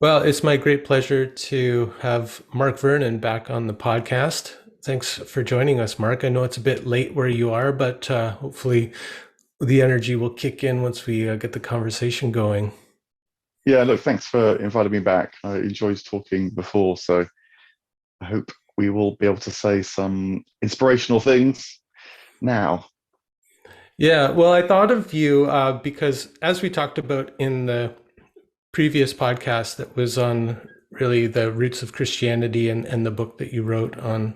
Well, it's my great pleasure to have Mark Vernon back on the podcast. Thanks for joining us, Mark. I know it's a bit late where you are, but hopefully the energy will kick in once we get the conversation going. Yeah, look, thanks for inviting me back. I enjoyed talking before, so I hope we will be able to say some inspirational things now. Yeah, well, I thought of you because as we talked about in the previous podcast that was on really the roots of Christianity and the book that you wrote on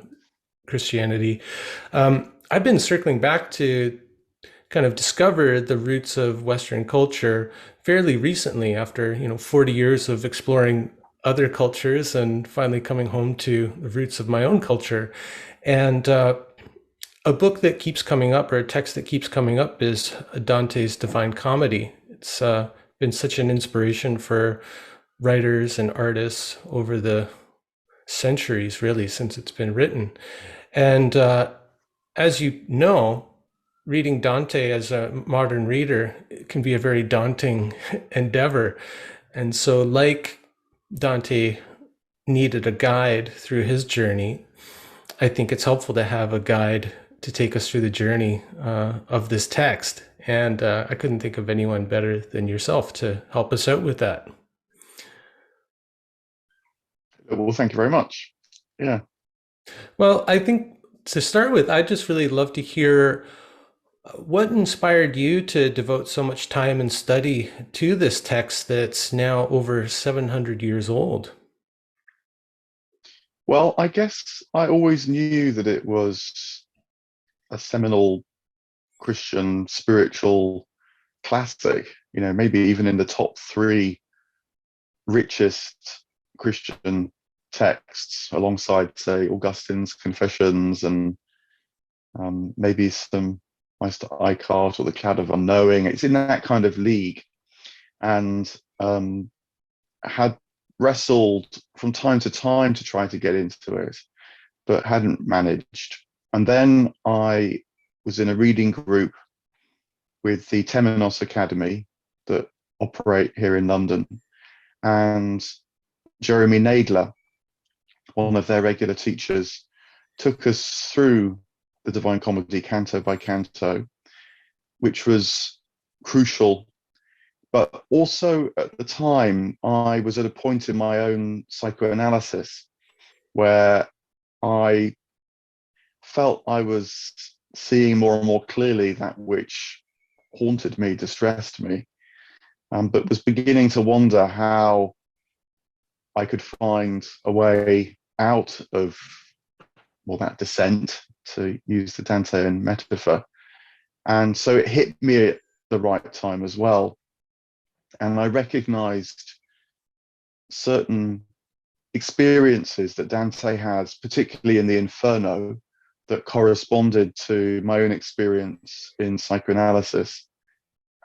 Christianity, I've been circling back to kind of discover the roots of Western culture fairly recently after, 40 years of exploring other cultures and finally coming home to the roots of my own culture. And a book that keeps coming up or a text that keeps coming up is Dante's Divine Comedy. It's been such an inspiration for writers and artists over the centuries, really, since it's been written. And as you know, reading Dante as a modern reader can be a very daunting endeavor. And so, like Dante needed a guide through his journey, I think it's helpful to have a guide to take us through the journey of this text. And I couldn't think of anyone better than yourself to help us out with that. Well, thank you very much. Yeah. Well, I think to start with, I'd just really love to hear what inspired you to devote so much time and study to this text that's now over 700 years old. Well, I guess I always knew that it was a seminal Christian spiritual classic, maybe even in the top three richest Christian texts, alongside, say, Augustine's Confessions and maybe some Meister Eckhart or the Cloud of Unknowing. It's in that kind of league, and had wrestled from time to time to try to get into it, but hadn't managed. And then I was in a reading group with the Temenos Academy that operate here in London, and Jeremy Nadler, one of their regular teachers, took us through the Divine Comedy canto by canto, which was crucial. But also at the time, I was at a point in my own psychoanalysis where I felt I was seeing more and more clearly that which haunted me, distressed me, but was beginning to wonder how I could find a way out of, well, that descent, to use the Dantean metaphor. And so it hit me at the right time as well. And I recognized certain experiences that Dante has, particularly in the Inferno, that corresponded to my own experience in psychoanalysis.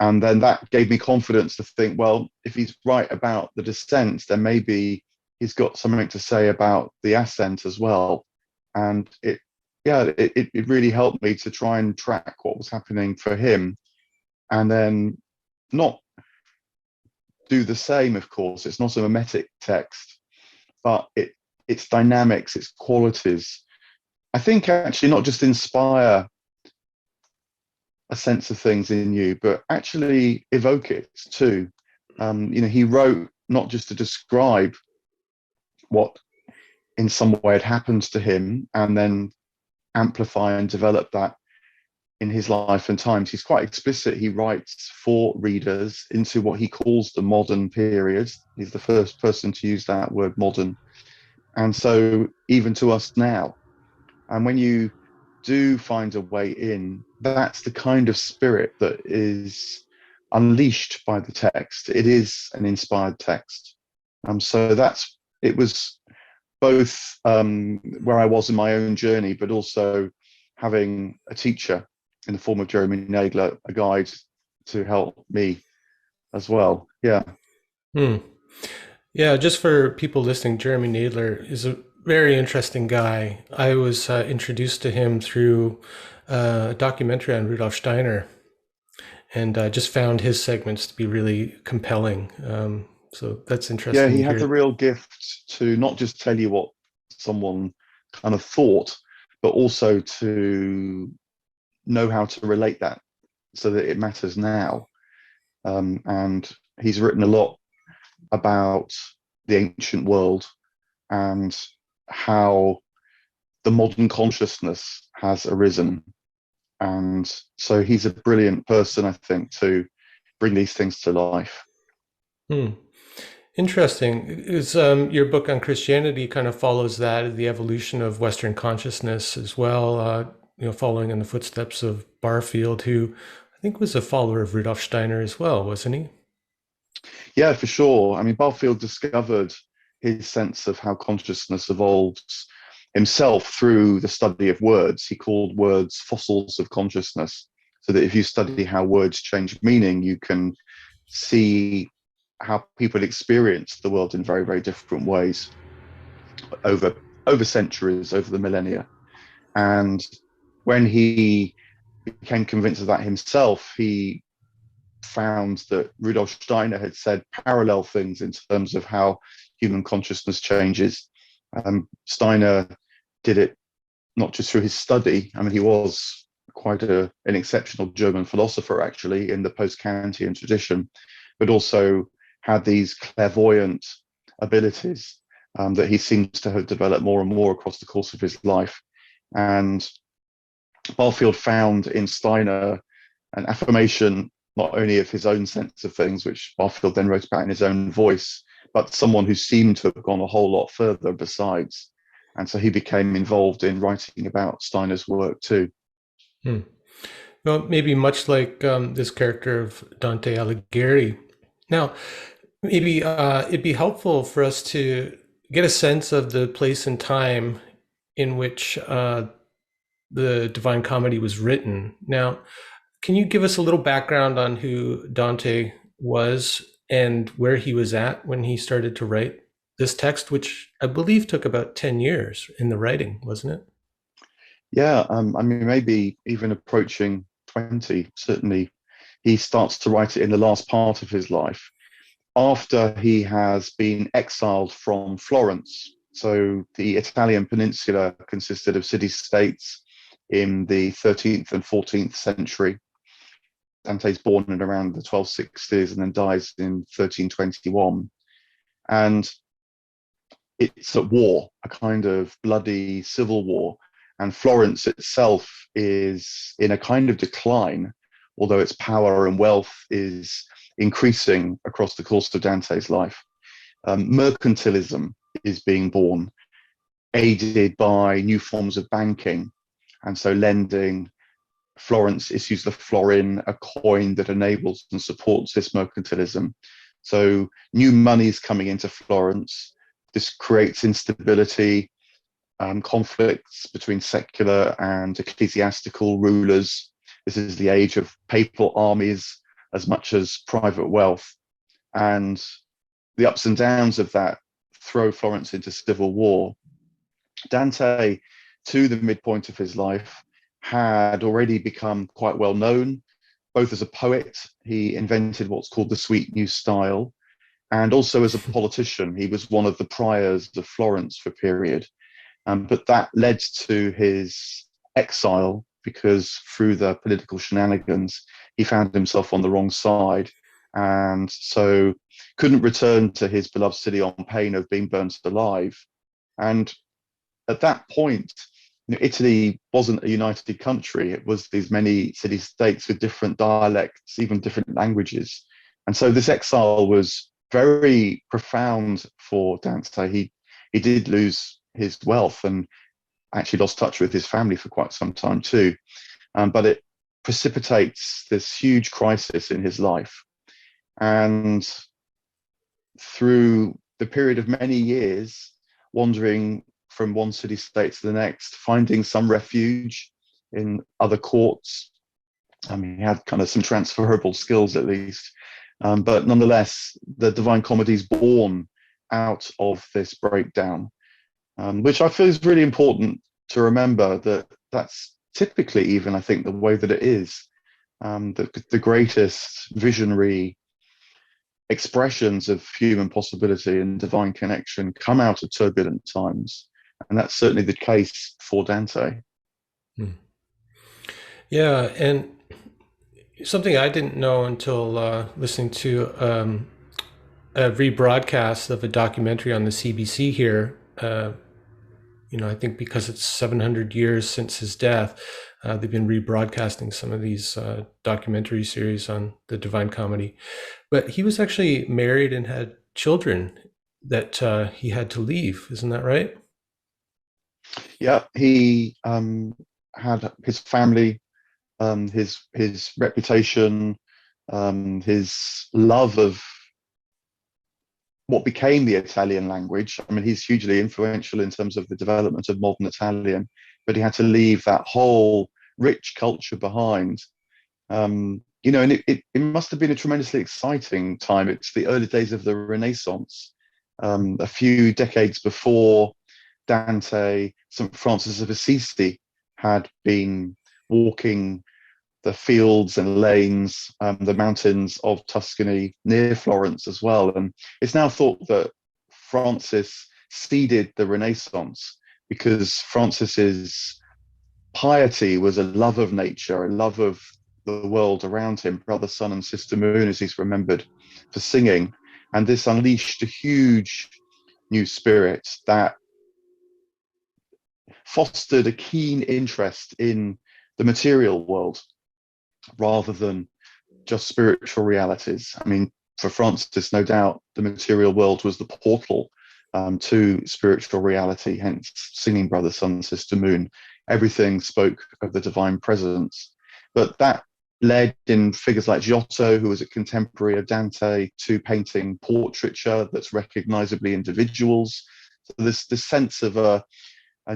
And then that gave me confidence to think, well, if he's right about the descent, then maybe he's got something to say about the ascent as well. And it really helped me to try and track what was happening for him, and then not do the same. Of course, it's not a mimetic text, but its dynamics, its qualities, I think, actually not just inspire a sense of things in you, but actually evoke it too. He wrote not just to describe what in some way had happened to him and then amplify and develop that in his life and times. He's quite explicit. He writes for readers into what he calls the modern period. He's the first person to use that word, modern. And so even to us now. And when you do find a way in, that's the kind of spirit that is unleashed by the text. It is an inspired text. So it was both where I was in my own journey, but also having a teacher in the form of Jeremy Nadler, a guide to help me as well. Yeah. Hmm. Yeah, just for people listening, Jeremy Nadler is a very interesting guy. I was introduced to him through a documentary on Rudolf Steiner, and just found his segments to be really compelling. So that's Yeah, interesting he to had the hear. real gift to not just tell you what someone kind of thought, but also to know how to relate that so that it matters now. And he's written a lot about the ancient world and how the modern consciousness has arisen. And so he's a brilliant person, I think, to bring these things to life. Hmm. Interesting. Is your book on Christianity kind of follows that, the evolution of Western consciousness as well, following in the footsteps of Barfield, who I think was a follower of Rudolf Steiner as well, wasn't he? Yeah, for sure. I mean, Barfield discovered his sense of how consciousness evolves himself through the study of words. He called words fossils of consciousness. So that if you study how words change meaning, you can see how people experience the world in very, very different ways over centuries, over the millennia. And when he became convinced of that himself, he found that Rudolf Steiner had said parallel things in terms of how human consciousness changes. Steiner did it not just through his study. I mean, he was quite an exceptional German philosopher, actually, in the post-Kantian tradition, but also had these clairvoyant abilities that he seems to have developed more and more across the course of his life. And Barfield found in Steiner an affirmation not only of his own sense of things, which Barfield then wrote about in his own voice, but someone who seemed to have gone a whole lot further besides. And so he became involved in writing about Steiner's work too. Hmm. Well, maybe much like this character of Dante Alighieri. Now, maybe it'd be helpful for us to get a sense of the place and time in which the Divine Comedy was written. Now, can you give us a little background on who Dante was and where he was at when he started to write this text, which I believe took about 10 years in the writing, wasn't it? Yeah, I mean, maybe even approaching 20, certainly. He starts to write it in the last part of his life after he has been exiled from Florence. So the Italian peninsula consisted of city-states in the 13th and 14th century. Dante's born in around the 1260s and then dies in 1321. And it's at war, a kind of bloody civil war. And Florence itself is in a kind of decline, although its power and wealth is increasing across the course of Dante's life. Mercantilism is being born, aided by new forms of banking. And so lending, Florence issues the florin, a coin that enables and supports this mercantilism. So new money's coming into Florence. This creates instability, conflicts between secular and ecclesiastical rulers. This is the age of papal armies as much as private wealth. And the ups and downs of that throw Florence into civil war. Dante, to the midpoint of his life, had already become quite well known, both as a poet. He invented what's called the sweet new style, and also as a politician. He was one of the priors of Florence for a period. But that led to his exile because through the political shenanigans, he found himself on the wrong side. And so couldn't return to his beloved city on pain of being burnt alive. And at that point, Italy wasn't a united country. It was these many city-states with different dialects, even different languages. And so this exile was very profound for Dante. He did lose his wealth and actually lost touch with his family for quite some time too. But it precipitates this huge crisis in his life. And through the period of many years, wandering from one city state to the next, finding some refuge in other courts. He had kind of some transferable skills at least. But nonetheless, the Divine Comedy is born out of this breakdown, which I feel is really important to remember that that's typically even, I think, the way that it is. The greatest visionary expressions of human possibility and divine connection come out of turbulent times. And that's certainly the case for Dante. Hmm. Yeah, and something I didn't know until listening to a rebroadcast of a documentary on the CBC here. I think because it's 700 years since his death, they've been rebroadcasting some of these documentary series on the Divine Comedy. But he was actually married and had children that he had to leave. Isn't that right? Yeah, he had his family, his reputation, his love of what became the Italian language. I mean, he's hugely influential in terms of the development of modern Italian, but he had to leave that whole rich culture behind. And it must have been a tremendously exciting time. It's the early days of the Renaissance, a few decades before Dante. St. Francis of Assisi had been walking the fields and lanes, the mountains of Tuscany near Florence as well. And it's now thought that Francis seeded the Renaissance because Francis's piety was a love of nature, a love of the world around him, brother, sun, and sister moon, as he's remembered for singing. And this unleashed a huge new spirit that fostered a keen interest in the material world rather than just spiritual realities. I mean, for Francis, no doubt the material world was the portal to spiritual reality, hence singing Brother, Sun, Sister, Moon. Everything spoke of the divine presence. But that led in figures like Giotto, who was a contemporary of Dante, to painting portraiture that's recognizably individuals. So this sense of a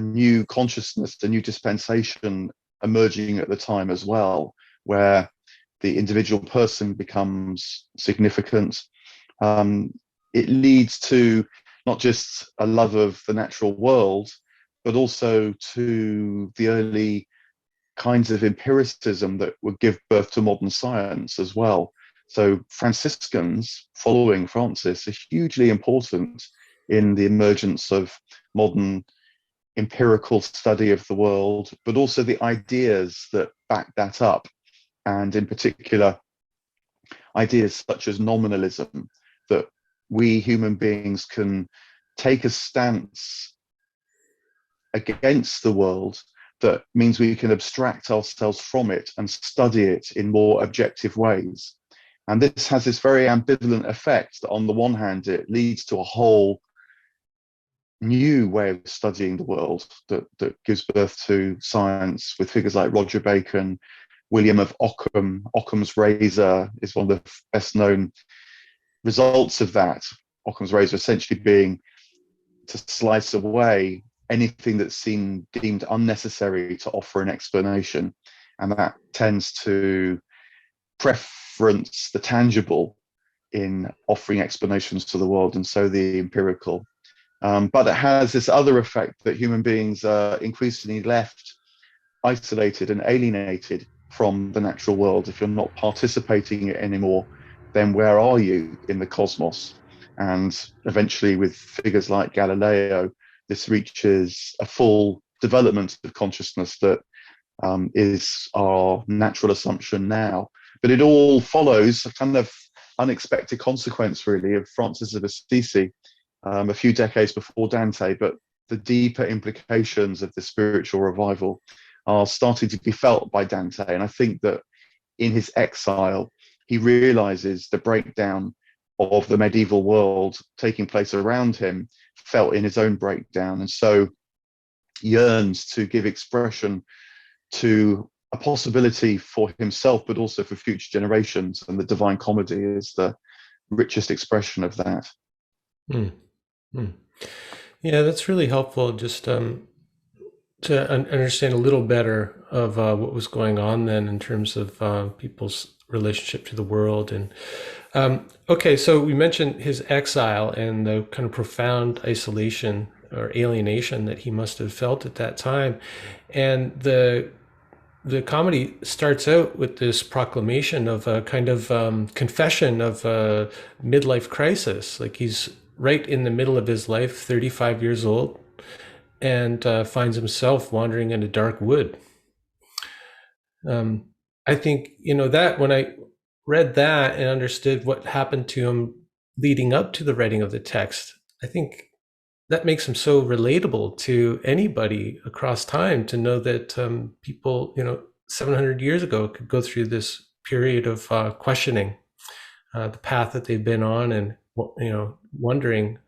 new consciousness, a new dispensation emerging at the time as well, where the individual person becomes significant. It leads to not just a love of the natural world, but also to the early kinds of empiricism that would give birth to modern science as well. So Franciscans, following Francis, are hugely important in the emergence of modern empirical study of the world, but also the ideas that back that up. And in particular, ideas such as nominalism, that we human beings can take a stance against the world that means we can abstract ourselves from it and study it in more objective ways. And this has this very ambivalent effect that on the one hand, it leads to a whole new way of studying the world that gives birth to science with figures like Roger Bacon, William of Ockham. Ockham's razor is one of the best known results of that. Ockham's razor essentially being to slice away anything that's deemed unnecessary to offer an explanation. And that tends to preference the tangible in offering explanations to the world, and so the empirical. But it has this other effect that human beings are increasingly left isolated and alienated from the natural world. If you're not participating in it anymore, then where are you in the cosmos? And eventually, with figures like Galileo, this reaches a full development of consciousness that is our natural assumption now. But it all follows a kind of unexpected consequence, really, of Francis of Assisi a few decades before Dante. But the deeper implications of the spiritual revival are starting to be felt by Dante. And I think that in his exile, he realizes the breakdown of the medieval world taking place around him, felt in his own breakdown, and so yearns to give expression to a possibility for himself, but also for future generations. And the Divine Comedy is the richest expression of that. Hmm. Hmm. Yeah, that's really helpful just to understand a little better of what was going on then in terms of people's relationship to the world. And okay, so we mentioned his exile and the kind of profound isolation or alienation that he must have felt at that time. And the the comedy starts out with this proclamation of a kind of confession of a midlife crisis. Like he's right in the middle of his life, 35 years old, and finds himself wandering in a dark wood. Um, I think, that when I read that and understood what happened to him leading up to the writing of the text, I think that makes him so relatable to anybody across time to know that people, 700 years ago could go through this period of questioning the path that they've been on and, wondering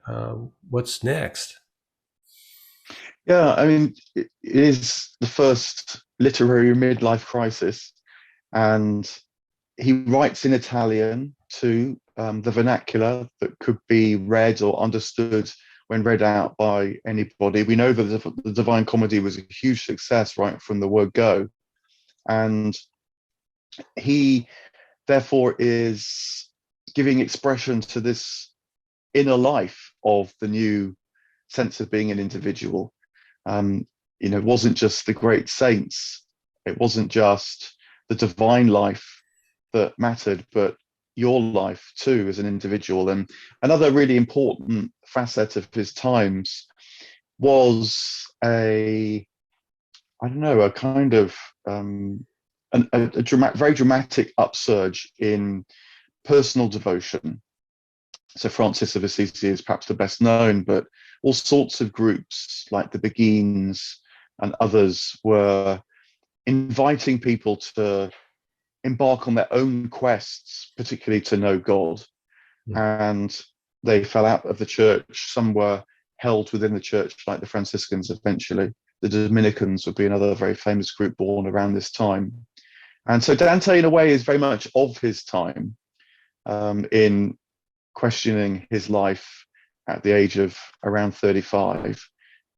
what's next. Yeah, I mean, it is the first literary midlife crisis, and he writes in Italian too, the vernacular that could be read or understood when read out by anybody. We know that the Divine Comedy was a huge success right from the word go, and he therefore is giving expression to this inner life of the new sense of being an individual. It wasn't just the great saints, it wasn't just the divine life that mattered, but your life too as an individual. And another really important facet of his times was I don't know, a kind of very dramatic upsurge in personal devotion. So Francis of Assisi is perhaps the best known, but all sorts of groups like the Beguines and others were inviting people to embark on their own quests, particularly to know God. Mm. And they fell out of the church. Some were held within the church, like the Franciscans eventually. The Dominicans would be another very famous group born around this time. And so Dante, in a way, is very much of his time in questioning his life at the age of around 35.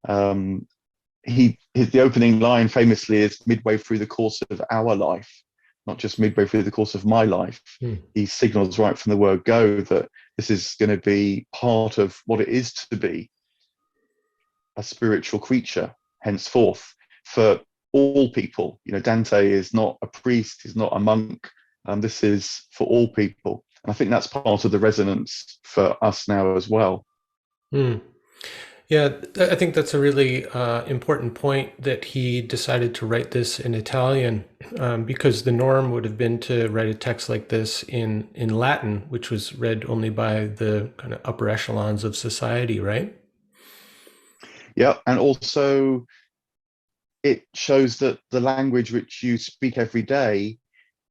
The opening line famously is midway through the course of our life, not just midway through the course of my life. Mm. He signals right from the word go that this is going to be part of what it is to be a spiritual creature henceforth for all people. Dante is not a priest, he's not a monk. This is for all people. And I think that's part of the resonance for us now as well. Mm. Yeah, I think that's a really important point that he decided to write this in Italian, because the norm would have been to write a text like this in Latin, which was read only by the kind of upper echelons of society, right? Yeah, and also it shows that the language which you speak every day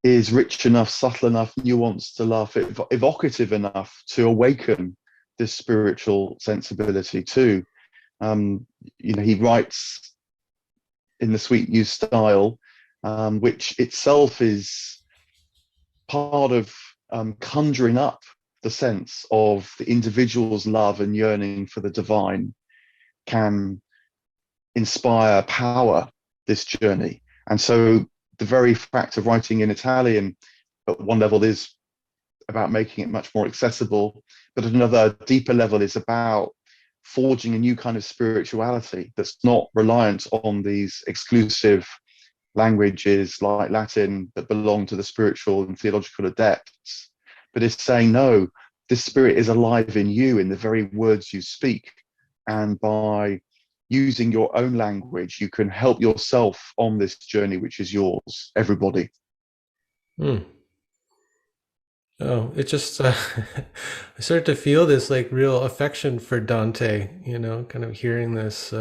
is rich enough, subtle enough, nuanced enough, evocative enough to awaken this spiritual sensibility too. He writes in the sweet new style, which itself is part of conjuring up the sense of the individual's love and yearning for the divine can inspire, power this journey. And so the very fact of writing in Italian at one level is about making it much more accessible, but at another deeper level is about forging a new kind of spirituality that's not reliant on these exclusive languages like Latin that belong to the spiritual and theological adepts, but is saying, no, this spirit is alive in you in the very words you speak. And by using your own language, you can help yourself on this journey, which is yours, everybody. Mm. Oh, it just, I start to feel this like real affection for Dante, kind of hearing this.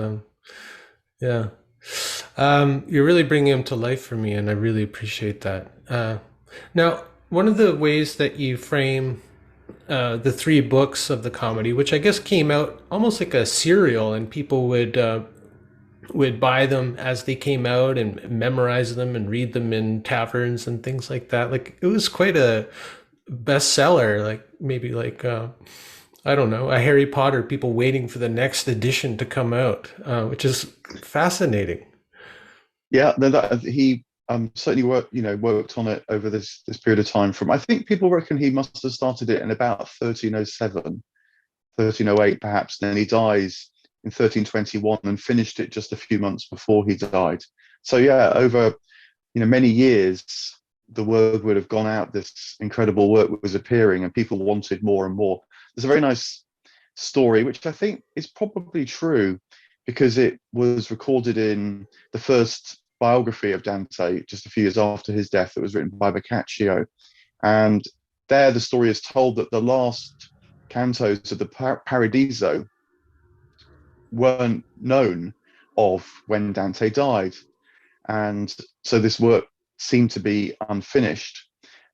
Yeah. You're really bringing him to life for me, and I really appreciate that. Now, one of the ways that you frame the three books of the comedy, which I guess came out almost like a serial, and people would buy them as they came out and memorize them and read them in taverns and things like that. Like it was quite a bestseller, like maybe like I don't know, a Harry Potter, people waiting for the next edition to come out, which is fascinating. Yeah, he certainly worked on it over this period of time. From I think people reckon he must have started it in about 1307, 1308 perhaps. Then he dies in 1321 and finished it just a few months before he died. So yeah, over many years, the word would have gone out, this incredible work was appearing, and people wanted more and more. There's a very nice story, which I think is probably true, because it was recorded in the first biography of Dante just a few years after his death. That was written by Boccaccio. And there the story is told that the last cantos of the Paradiso weren't known of when Dante died. And so this work seemed to be unfinished.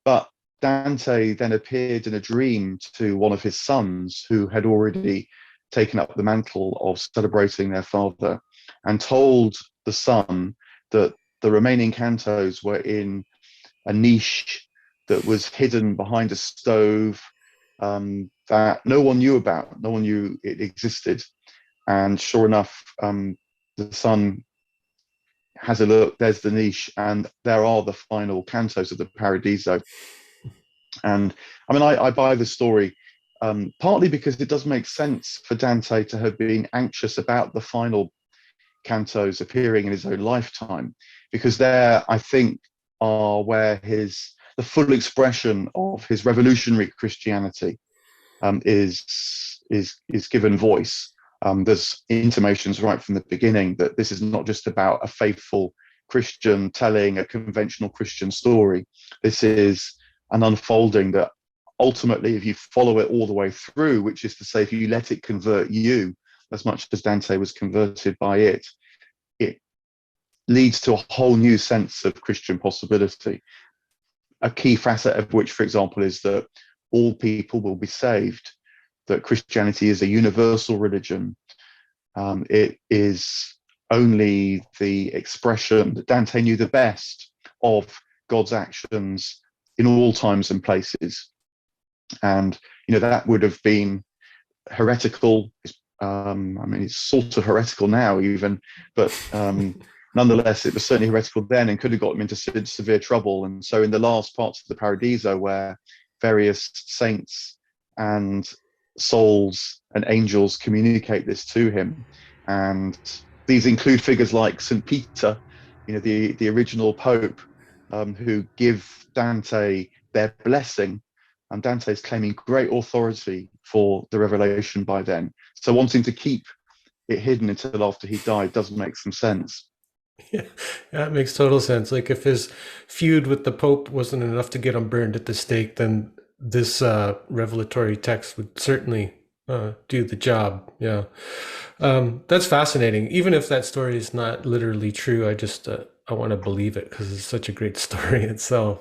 But Dante then appeared in a dream to one of his sons who had already taken up the mantle of celebrating their father, and told the son that the remaining cantos were in a niche that was hidden behind a stove, that no one knew about, no one knew it existed. And sure enough, the son has a look, there's the niche, and there are the final cantos of the Paradiso. And I mean, I buy the story, partly because it does make sense for Dante to have been anxious about the final cantos appearing in his own lifetime, because there, I think, are where the full expression of his revolutionary Christianity is given voice. There's intimations right from the beginning that this is not just about a faithful Christian telling a conventional Christian story. This is an unfolding that ultimately, if you follow it all the way through, which is to say, if you let it convert you as much as Dante was converted by it, it leads to a whole new sense of Christian possibility. A key facet of which, for example, is that all people will be saved, that Christianity is a universal religion. It is only the expression that Dante knew the best of God's actions in all times and places. And, that would have been heretical. I mean, it's sort of heretical now even, but nonetheless, it was certainly heretical then and could have got him into severe trouble. And so in the last parts of the Paradiso, where various saints and souls and angels communicate this to him, and these include figures like St. Peter, the original Pope, who give Dante their blessing. And Dante is claiming great authority for the revelation by then. So wanting to keep it hidden until after he died does make some sense. Yeah, that makes total sense. Like if his feud with the Pope wasn't enough to get him burned at the stake, then this revelatory text would certainly do the job. Yeah, that's fascinating. Even if that story is not literally true, I want to believe it because it's such a great story itself.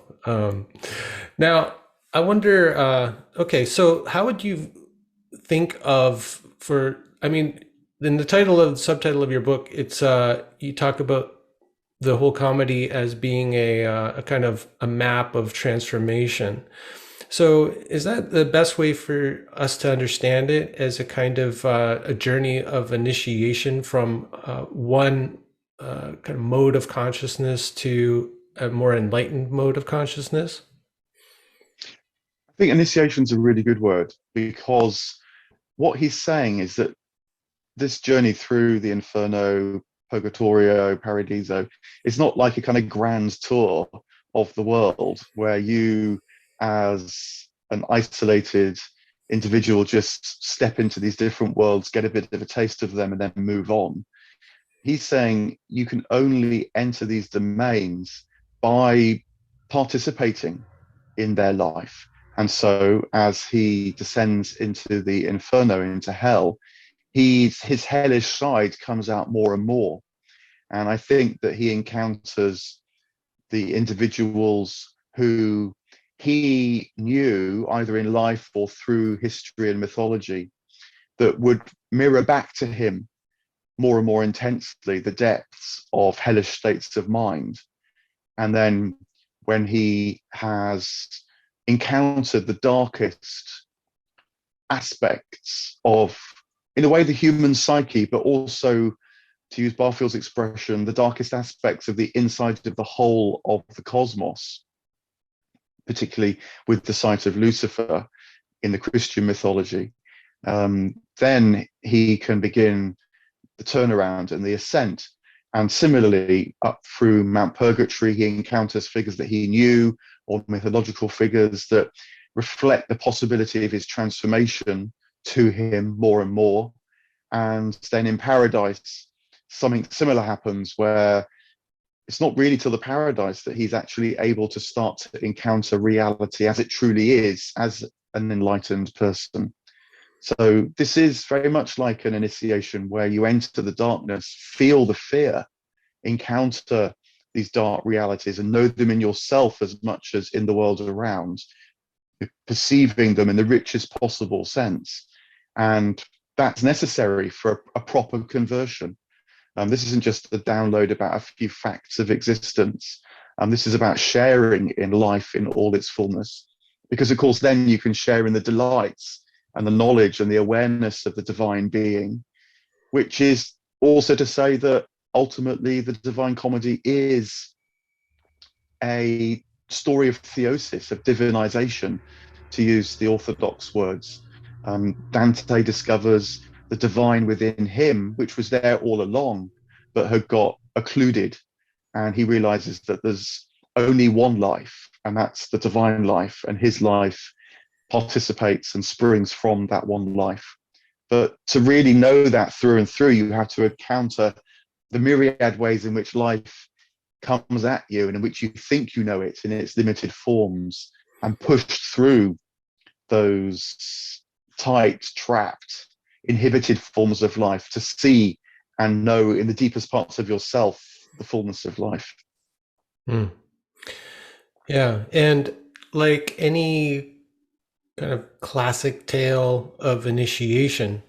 Now, I wonder. Okay, so how would you think of I mean, in the subtitle of your book, it's you talk about the whole comedy as being a kind of a map of transformation. So is that the best way for us to understand it, as a kind of a journey of initiation from one kind of mode of consciousness to a more enlightened mode of consciousness? I think initiation is a really good word, because what he's saying is that this journey through the Inferno, Purgatorio, Paradiso, is not like a kind of grand tour of the world where you, as an isolated individual, just step into these different worlds, get a bit of a taste of them, and then move on. He's saying you can only enter these domains by participating in their life. And so as he descends into the Inferno, into hell, his hellish side comes out more and more. And I think that he encounters the individuals who he knew either in life or through history and mythology that would mirror back to him more and more intensely the depths of hellish states of mind. And then when he has encountered the darkest aspects of, in a way, the human psyche, but also, to use Barfield's expression, the darkest aspects of the inside of the whole of the cosmos, particularly with the sight of Lucifer in the Christian mythology, then he can begin the turnaround and the ascent. And similarly, up through Mount Purgatory, he encounters figures that he knew, or mythological figures that reflect the possibility of his transformation to him more and more. And then in paradise, something similar happens where it's not really till the paradise that he's actually able to start to encounter reality as it truly is, as an enlightened person. So this is very much like an initiation where you enter the darkness, feel the fear, encounter these dark realities and know them in yourself as much as in the world around, perceiving them in the richest possible sense. And that's necessary for a proper conversion. This isn't just a download about a few facts of existence. This is about sharing in life in all its fullness. Because, of course, then you can share in the delights and the knowledge and the awareness of the divine being, which is also to say that ultimately the Divine Comedy is a story of theosis, of divinization, to use the Orthodox words. Dante discovers the divine within him, which was there all along, but had got occluded. And he realizes that there's only one life, and that's the divine life, and his life participates and springs from that one life. But to really know that through and through, you have to encounter the myriad ways in which life comes at you and in which you think you know it in its limited forms, and push through those tight, trapped, inhibited forms of life to see and know in the deepest parts of yourself the fullness of life. Mm. Yeah. And like any kind of classic tale of initiation,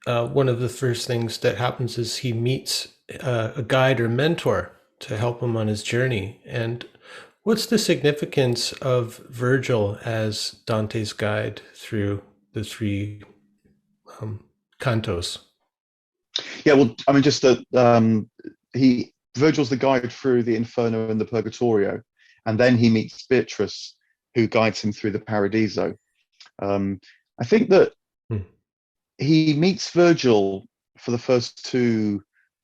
one of the first things that happens is he meets a guide or mentor to help him on his journey. And what's the significance of Virgil as Dante's guide through the three cantos? Yeah, well, I mean, just that he Virgil's the guide through the Inferno and the Purgatorio, and then he meets Beatrice, who guides him through the Paradiso. I think that he meets Virgil for the first two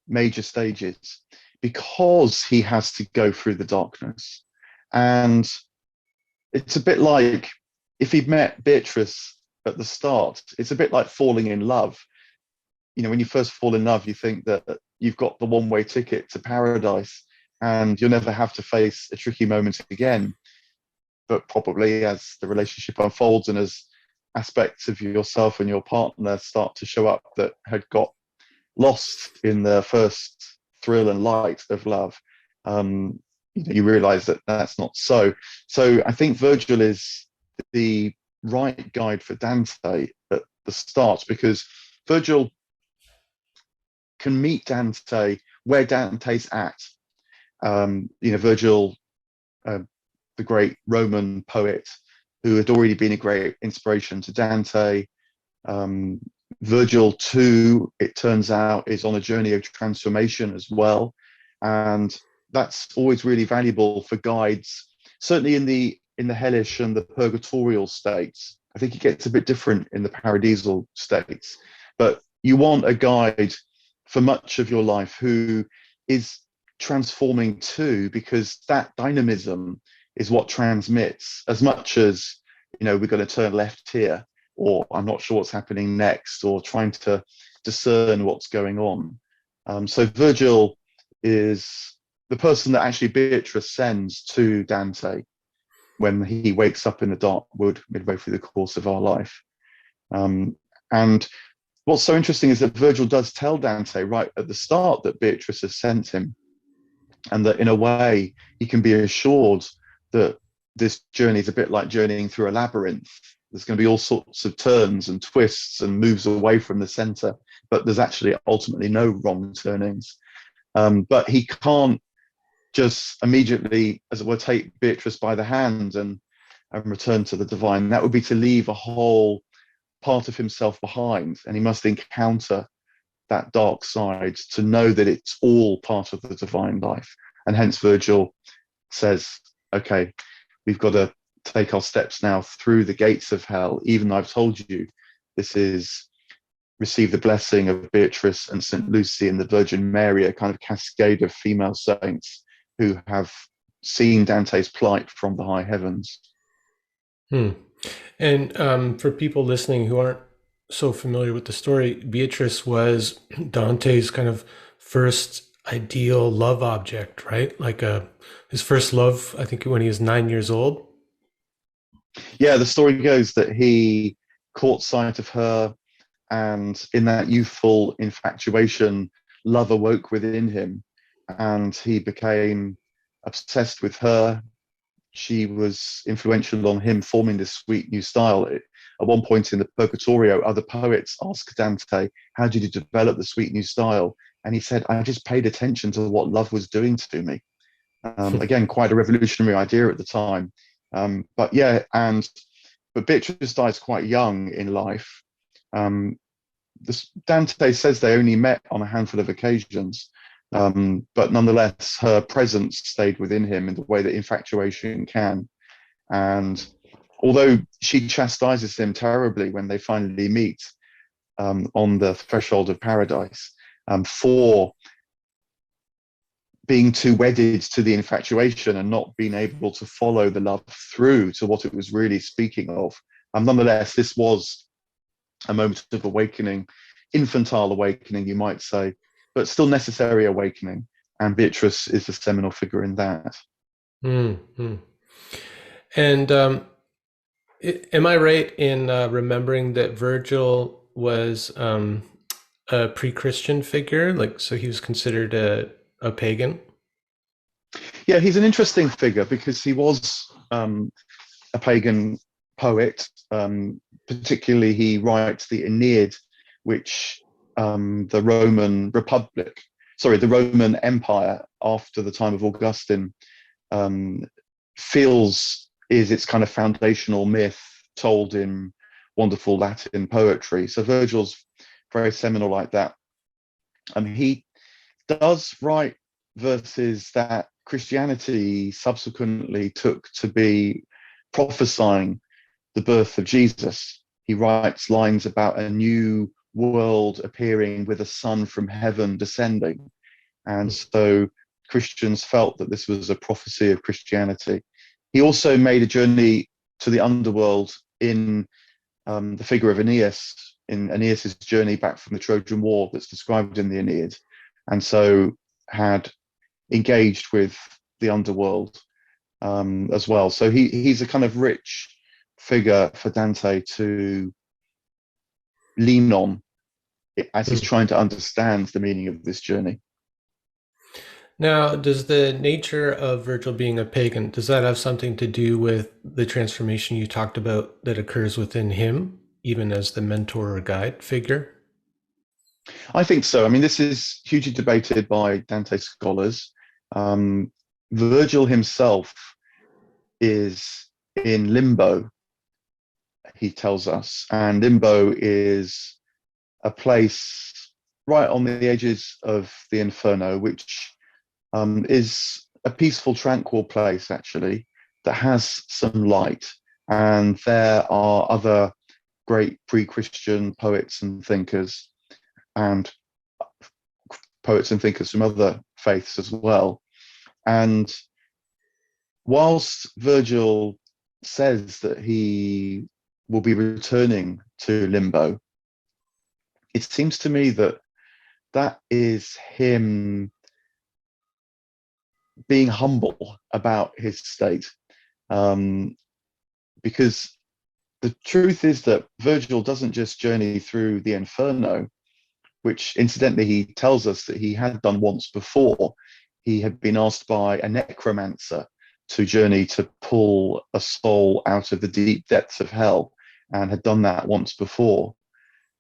major stages because he has to go through the darkness. And it's a bit like if he'd met Beatrice at the start, it's a bit like falling in love. You know, when you first fall in love, you think that you've got the one-way ticket to paradise and you'll never have to face a tricky moment again. But probably as the relationship unfolds and as aspects of yourself and your partner start to show up that had got lost in the first thrill and light of love, you realize that that's not so. So I think Virgil is the right guide for Dante at the start, because Virgil can meet Dante where Dante's at. Virgil, the great Roman poet who had already been a great inspiration to Dante. Virgil, too, it turns out, is on a journey of transformation as well. And that's always really valuable for guides, certainly in the hellish and the purgatorial states. I think it gets a bit different in the paradisal states. But you want a guide for much of your life who is transforming too, because that dynamism is what transmits as much as, we're going to turn left here, or I'm not sure what's happening next, or trying to discern what's going on. So Virgil is the person that actually Beatrice sends to Dante when he wakes up in the dark wood midway through the course of our life. And what's so interesting is that Virgil does tell Dante right at the start that Beatrice has sent him, and that in a way he can be assured that this journey is a bit like journeying through a labyrinth. There's going to be all sorts of turns and twists and moves away from the center, but there's actually ultimately no wrong turnings. But he can't just immediately, as it were, take Beatrice by the hand and return to the divine. That would be to leave a whole part of himself behind, and he must encounter that dark side to know that it's all part of the divine life. And hence Virgil says, okay, we've got to take our steps now through the gates of hell, even though I've told you this is receive the blessing of Beatrice and St. Lucy and the Virgin Mary, a kind of cascade of female saints who have seen Dante's plight from the high heavens. Hmm. And for people listening who aren't so familiar with the story, Beatrice was Dante's kind of first ideal love object, right? Like his first love, I think, when he was 9 years old. Yeah, the story goes that he caught sight of her, and in that youthful infatuation, love awoke within him, and he became obsessed with her. She was influential on him forming this sweet new style. At one point in the Purgatorio, other poets asked Dante, how did you develop the sweet new style? And he said, I just paid attention to what love was doing to me. Again, quite a revolutionary idea at the time. But yeah, but Beatrice dies quite young in life. Dante says they only met on a handful of occasions, but nonetheless, her presence stayed within him in the way that infatuation can. And although she chastises him terribly when they finally meet on the threshold of paradise for being too wedded to the infatuation and not being able to follow the love through to what it was really speaking of. Nonetheless, this was a moment of awakening, infantile awakening, you might say, but still necessary awakening. And Beatrice is the seminal figure in that. Mm-hmm. And am I right in remembering that Virgil was a pre-Christian figure? Like, so he was considered a pagan? Yeah, he's an interesting figure because he was a pagan poet. Particularly, he writes the Aeneid, which the the Roman Empire after the time of Augustine feels is its kind of foundational myth told in wonderful Latin poetry. So Virgil's very seminal like that. He does write verses that Christianity subsequently took to be prophesying the birth of Jesus. He writes lines about a new world appearing with a sun from heaven descending. And so Christians felt that this was a prophecy of Christianity. He also made a journey to the underworld in the figure of Aeneas, in Aeneas's journey back from the Trojan War that's described in the Aeneid, and so had engaged with the underworld as well. So he's a kind of rich figure for Dante to lean on as he's trying to understand the meaning of this journey. Now, does the nature of Virgil being a pagan, does that have something to do with the transformation you talked about that occurs within him, even as the mentor or guide figure? I think so. I mean, this is hugely debated by Dante scholars. Virgil himself is in limbo, he tells us, and limbo is a place right on the edges of the Inferno, which is a peaceful, tranquil place, actually, that has some light. And there are other great pre-Christian poets and thinkers from other faiths as well. And whilst Virgil says that he will be returning to limbo, it seems to me that that is him being humble about his state. Because the truth is that Virgil doesn't just journey through the Inferno, which incidentally he tells us that he had done once before. He had been asked by a necromancer to journey to pull a soul out of the deep depths of hell, and had done that once before,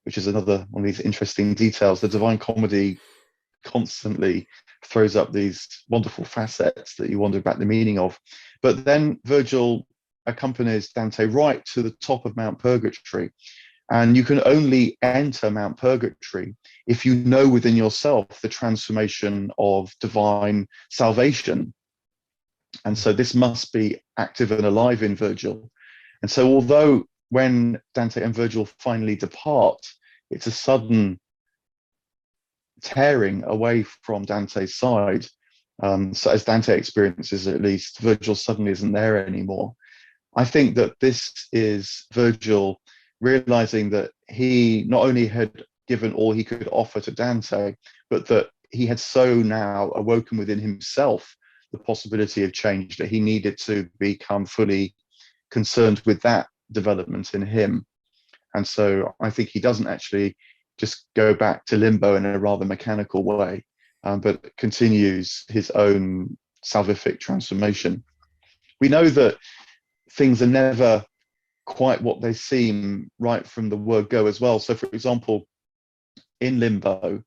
which is another one of these interesting details. The Divine Comedy constantly throws up these wonderful facets that you wonder about the meaning of. But then Virgil accompanies Dante right to the top of Mount Purgatory. And you can only enter Mount Purgatory if you know within yourself the transformation of divine salvation. And so this must be active and alive in Virgil. And so although when Dante and Virgil finally depart, it's a sudden tearing away from Dante's side. So as Dante experiences, at least, Virgil suddenly isn't there anymore. I think that this is Virgil realizing that he not only had given all he could offer to Dante, but that he had so now awoken within himself the possibility of change that he needed to become fully concerned with that development in him. And so I think he doesn't actually just go back to limbo in a rather mechanical way, but continues his own salvific transformation. We know that things are never quite what they seem right from the word go as well. So, for example, in limbo,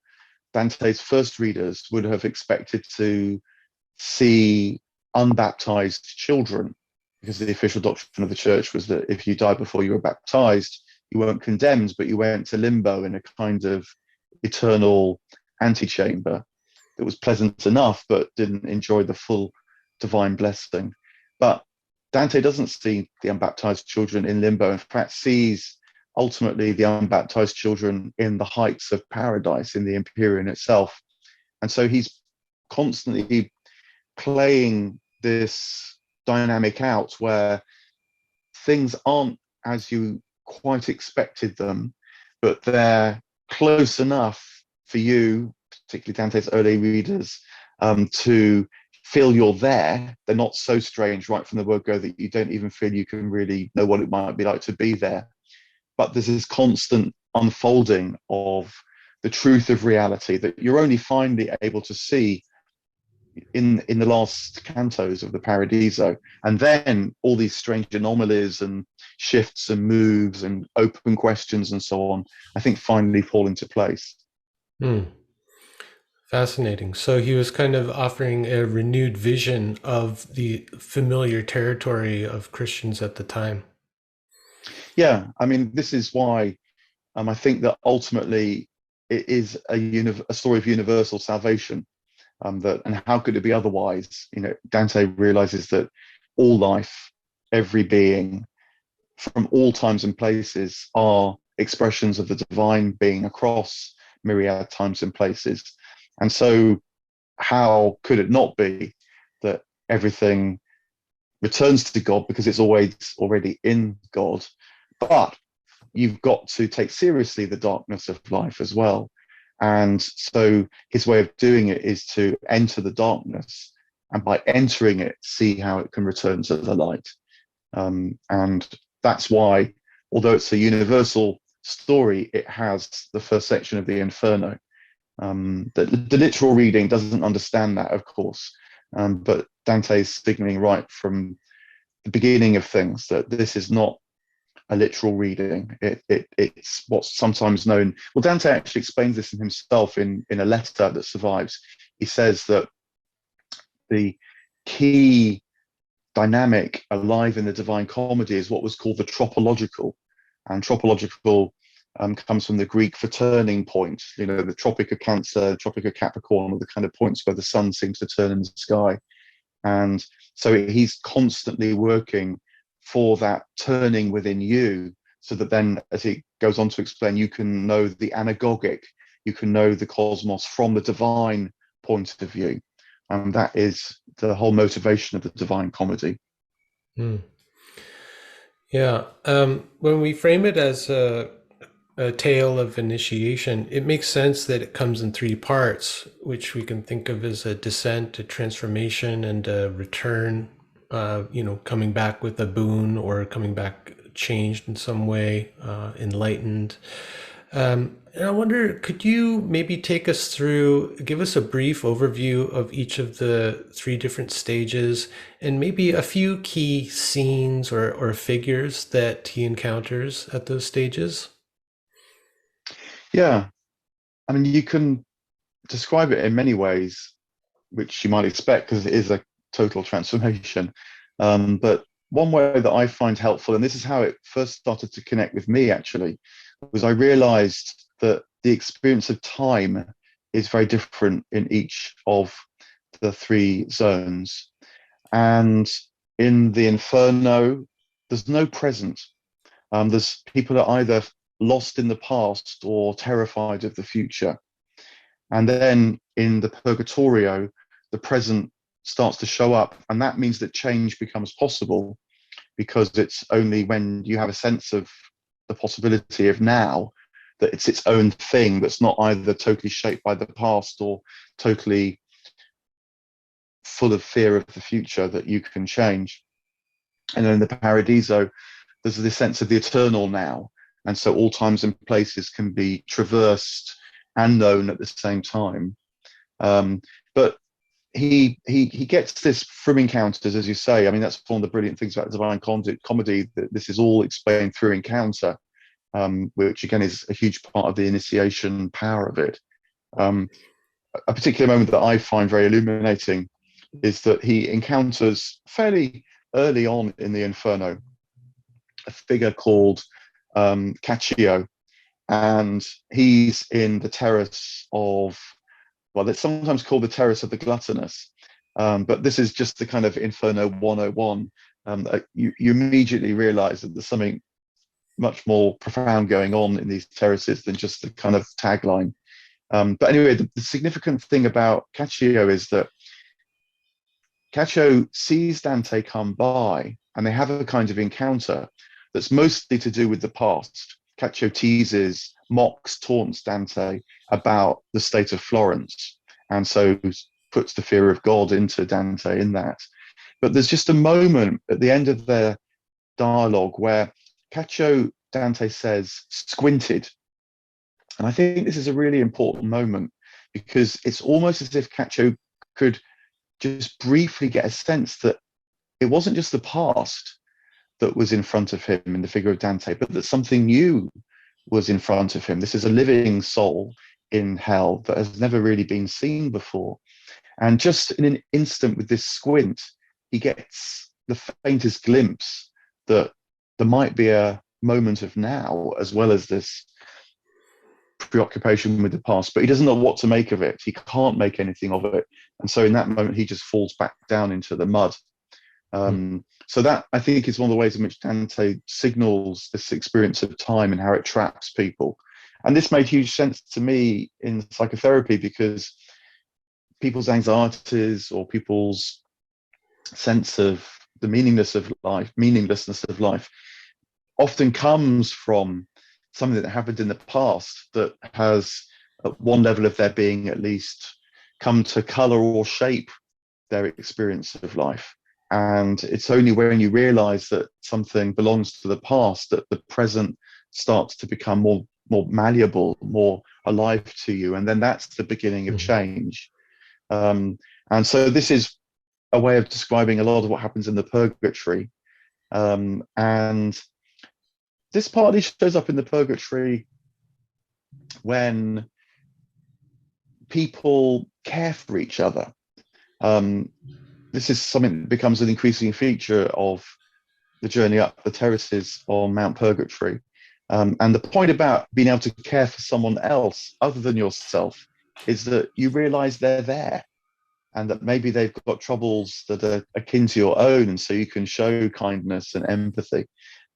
Dante's first readers would have expected to see unbaptized children, because the official doctrine of the church was that if you died before you were baptized, you weren't condemned, but you went to limbo in a kind of eternal antechamber that was pleasant enough, but didn't enjoy the full divine blessing. But Dante doesn't see the unbaptized children in limbo. In fact, sees ultimately the unbaptized children in the heights of paradise, in the Empyrean itself. And so he's constantly playing this dynamic out where things aren't as you quite expected them, but they're close enough for you, particularly Dante's early readers, to feel you're there. They're not so strange right from the word go that you don't even feel you can really know what it might be like to be there. But there's this constant unfolding of the truth of reality that you're only finally able to see in the last cantos of the Paradiso. And then all these strange anomalies and shifts and moves and open questions and so on, I think finally fall into place. Hmm. Fascinating. So he was kind of offering a renewed vision of the familiar territory of Christians at the time. Yeah, I mean, this is why I think that ultimately it is a story of universal salvation. That, and how could it be otherwise? You know, Dante realizes that all life, every being, from all times and places, are expressions of the divine being across myriad times and places. And so, how could it not be that everything returns to God because it's always already in God? But you've got to take seriously the darkness of life as well. And so his way of doing it is to enter the darkness, and by entering it, see how it can return to the light. And that's why, although it's a universal story, it has the first section of the Inferno. The literal reading doesn't understand that, of course, but Dante is signaling right from the beginning of things that this is not a literal reading. It's what's sometimes known. Well, Dante actually explains this in himself in a letter that survives. He says that the key dynamic alive in the Divine Comedy is what was called the tropological. And tropological comes from the Greek for turning point. You know, the Tropic of Cancer, Tropic of Capricorn are the kind of points where the sun seems to turn in the sky. And so he's constantly working for that turning within you, so that then, as he goes on to explain, you can know the anagogic, you can know the cosmos from the divine point of view. And that is the whole motivation of the Divine Comedy. Hmm. Yeah. When we frame it as a tale of initiation, it makes sense that it comes in three parts, which we can think of as a descent, a transformation, and a return. Coming back with a boon, or coming back changed in some way, enlightened. And I wonder, could you maybe take us through, give us a brief overview of each of the three different stages, and maybe a few key scenes or figures that he encounters at those stages? Yeah, I mean, you can describe it in many ways, which you might expect because it is a total transformation. But one way that I find helpful, and this is how it first started to connect with me actually, was I realized that the experience of time is very different in each of the three zones. And in the Inferno, there's no present. There's people are either lost in the past or terrified of the future. And then in the Purgatorio, the present starts to show up. And that means that change becomes possible, because it's only when you have a sense of the possibility of now that it's its own thing, that's not either totally shaped by the past or totally full of fear of the future, that you can change. And then in the Paradiso, there's this sense of the eternal now. And so all times and places can be traversed and known at the same time. But he gets this from encounters, as you say. I mean, that's one of the brilliant things about the Divine Comedy, that this is all explained through encounter, which again is a huge part of the initiation power of it. A particular moment that I find very illuminating is that he encounters fairly early on in the Inferno a figure called Caccio, and he's in the terrace of, well, it's sometimes called the terrace of the gluttonous, but this is just the kind of Inferno 101. You immediately realize that there's something much more profound going on in these terraces than just the kind of tagline. But anyway, the significant thing about Caccio is that Caccio sees Dante come by, and they have a kind of encounter that's mostly to do with the past. Caccio teases, mocks, taunts Dante about the state of Florence, and so puts the fear of God into Dante in that. But there's just a moment at the end of their dialogue where Caccio, Dante says, squinted. And I think this is a really important moment, because it's almost as if Caccio could just briefly get a sense that it wasn't just the past that was in front of him in the figure of Dante, but that something new was in front of him. This is a living soul in hell that has never really been seen before. And just in an instant with this squint, he gets the faintest glimpse that there might be a moment of now, as well as this preoccupation with the past, but he doesn't know what to make of it. He can't make anything of it. And so in that moment, he just falls back down into the mud. So that, I think, is one of the ways in which Dante signals this experience of time and how it traps people. And this made huge sense to me in psychotherapy, because people's anxieties or people's sense of the meaninglessness of life often comes from something that happened in the past that has, at one level of their being at least, come to color or shape their experience of life. And it's only when you realize that something belongs to the past that the present starts to become more malleable, more alive to you. And then that's the beginning of change. And so this is a way of describing a lot of what happens in the purgatory. And this partly shows up in the purgatory when people care for each other. This is something that becomes an increasing feature of the journey up the terraces on Mount Purgatory. And the point about being able to care for someone else other than yourself is that you realize they're there, and that maybe they've got troubles that are akin to your own, and so you can show kindness and empathy.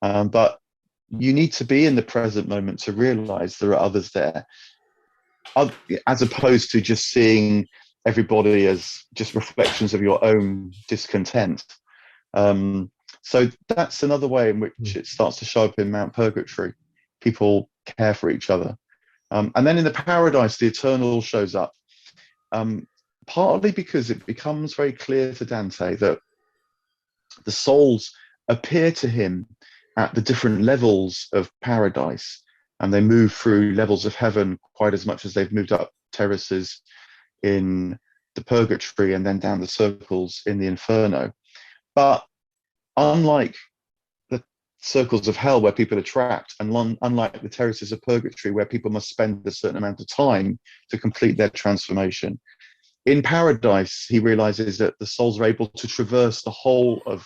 But you need to be in the present moment to realize there are others there, as opposed to just seeing everybody as just reflections of your own discontent. So that's another way in which it starts to show up in Mount Purgatory. People care for each other. And then in the Paradise, the Eternal shows up, partly because it becomes very clear to Dante that the souls appear to him at the different levels of paradise, and they move through levels of heaven quite as much as they've moved up terraces in the purgatory and then down the circles in the Inferno. But unlike the circles of hell where people are trapped, and unlike the terraces of purgatory where people must spend a certain amount of time to complete their transformation, in paradise he realizes that the souls are able to traverse the whole of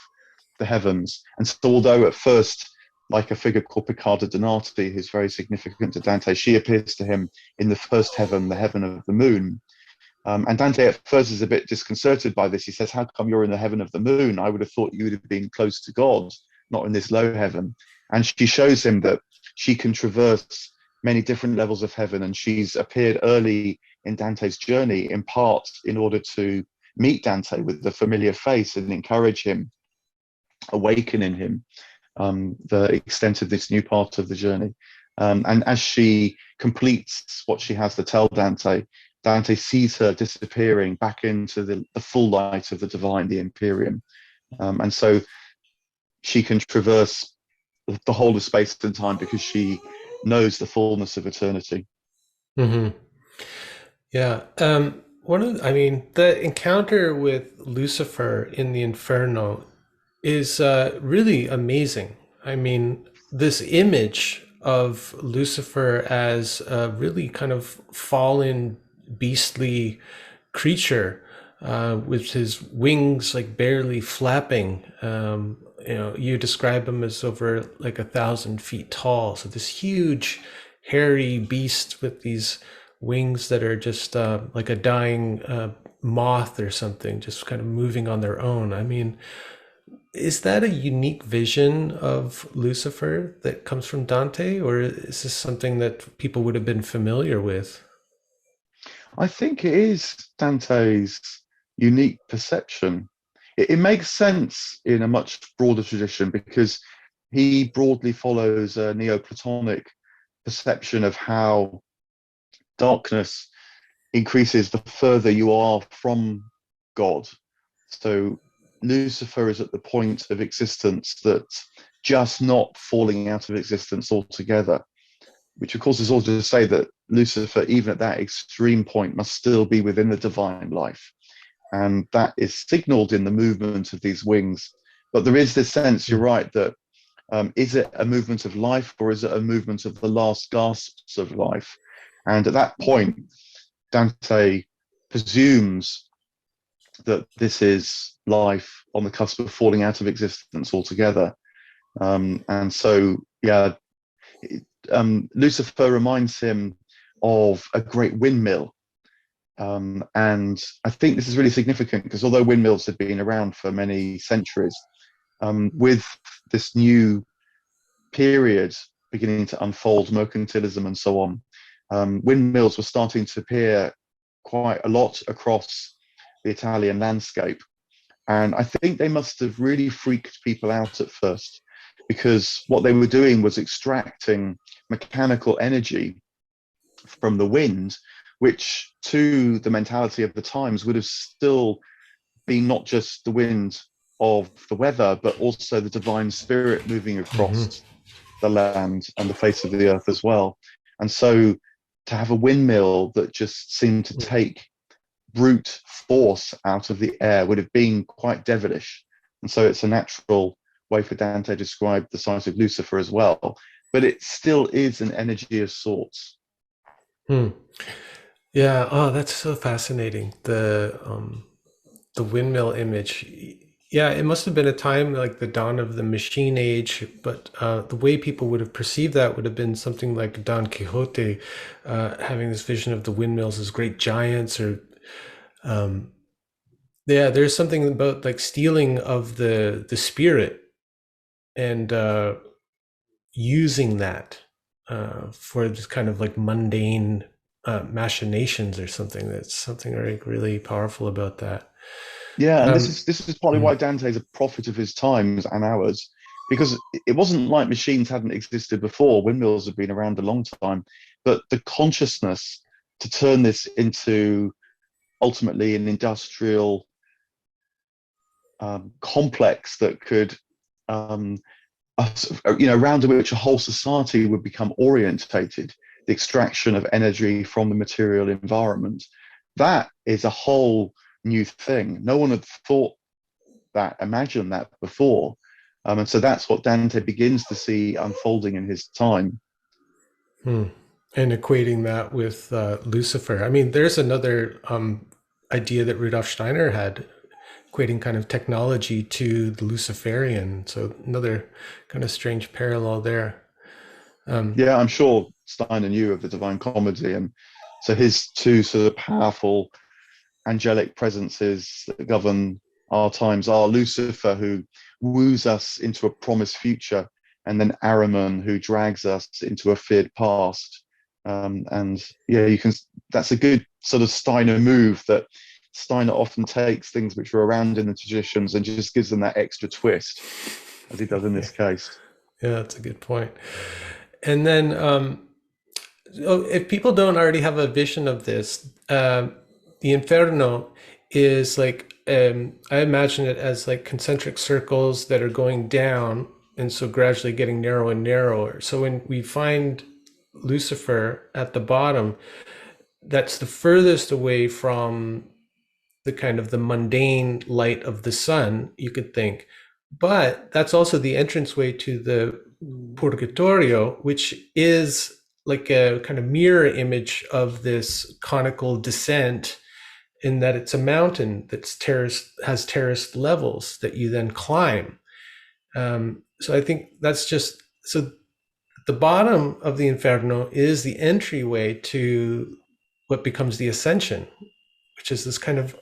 the heavens. And so although at first, like a figure called Piccarda Donati, who's very significant to Dante, she appears to him in the first heaven, the heaven of the moon. And Dante at first is a bit disconcerted by this. He says, how come you're in the heaven of the moon? I would have thought you would have been close to God, not in this low heaven. And she shows him that she can traverse many different levels of heaven, and she's appeared early in Dante's journey, in part in order to meet Dante with the familiar face and encourage him, awaken in him the extent of this new part of the journey. And as she completes what she has to tell Dante, Dante sees her disappearing back into the full light of the divine, the Empyrean. And so she can traverse the whole of space and time because she knows the fullness of eternity. Hmm. Yeah. I mean, the encounter with Lucifer in the Inferno is really amazing. I mean, this image of Lucifer as a really kind of fallen, beastly creature with his wings like barely flapping. You describe him as over like 1,000 feet tall. So this huge, hairy beast with these wings that are just like a dying moth or something, just kind of moving on their own. I mean, is that a unique vision of Lucifer that comes from Dante, or is this something that people would have been familiar with? I think it is Dante's unique perception. It makes sense in a much broader tradition because he broadly follows a Neoplatonic perception of how darkness increases the further you are from God. So Lucifer is at the point of existence that's just not falling out of existence altogether, which of course is also to say that Lucifer, even at that extreme point, must still be within the divine life. And that is signaled in the movement of these wings. But there is this sense, you're right, that is it a movement of life or is it a movement of the last gasps of life? And at that point, Dante presumes that this is life on the cusp of falling out of existence altogether. And so, yeah, Lucifer reminds him of a great windmill. And I think this is really significant because although windmills had been around for many centuries, with this new period beginning to unfold, mercantilism and so on, windmills were starting to appear quite a lot across the Italian landscape. And I think they must have really freaked people out at first because what they were doing was extracting mechanical energy from the wind, which to the mentality of the times would have still been not just the wind of the weather, but also the divine spirit moving Hmm. across the land and the face of the earth as well. And so to have a windmill that just seemed to take brute force out of the air would have been quite devilish. And so it's a natural way for Dante to describe the size of Lucifer as well. But it still is an energy of sorts. Hmm. Yeah. Oh, that's so fascinating. The windmill image. Yeah, it must have been a time like the dawn of the machine age, but the way people would have perceived that would have been something like Don Quixote having this vision of the windmills as great giants, or um, yeah, there's something about like stealing of the spirit and using that for this kind of like mundane machinations or something. That's something like really powerful about that. Yeah, and Um, this is partly mm, why Dante is a prophet of his times and ours, because it wasn't like machines hadn't existed before. Windmills have been around a long time, but the consciousness to turn this into ultimately an industrial complex that could, um, around which a whole society would become orientated, the extraction of energy from the material environment. That is a whole new thing. No one had thought that, imagined that before. And so that's what Dante begins to see unfolding in his time. hmm. And equating that with Lucifer. I mean, there's another idea that Rudolf Steiner had, equating kind of technology to the Luciferian. So another kind of strange parallel there. Um, Yeah, I'm sure Steiner knew of the Divine Comedy. And so his two sort of powerful angelic presences that govern our times are Lucifer, who woos us into a promised future, and then Ahriman, who drags us into a feared past. And yeah, you can. That's a good sort of Steiner move, that Steiner often takes things which are around in the traditions and just gives them that extra twist, as he does in Yeah, this case. yeah, that's a good point. And then, if people don't already have a vision of this, the Inferno is like, I imagine it as like concentric circles that are going down, and so gradually getting narrower and narrower. So when we find Lucifer at the bottom, that's the furthest away from the kind of the mundane light of the sun, you could think. But that's also the entranceway to the Purgatorio, which is like a kind of mirror image of this conical descent, in that it's a mountain that's terraced, has terraced levels that you then climb. So I think that's just so. The bottom of the Inferno is the entryway to what becomes the Ascension, which is this kind of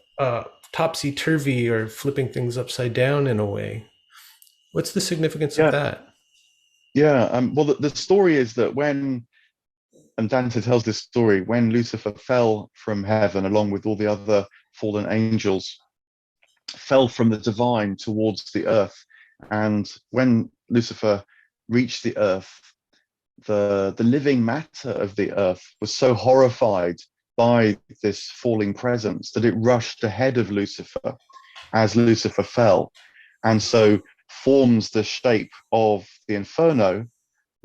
topsy turvy, or flipping things upside down in a way. What's the significance of Yeah, that? yeah. Well, the story is that when, and Dante tells this story, when Lucifer fell from heaven along with all the other fallen angels, fell from the divine towards the earth. And when Lucifer reached the earth, the living matter of the earth was so horrified by this falling presence that it rushed ahead of Lucifer as Lucifer fell, and so forms the shape of the Inferno,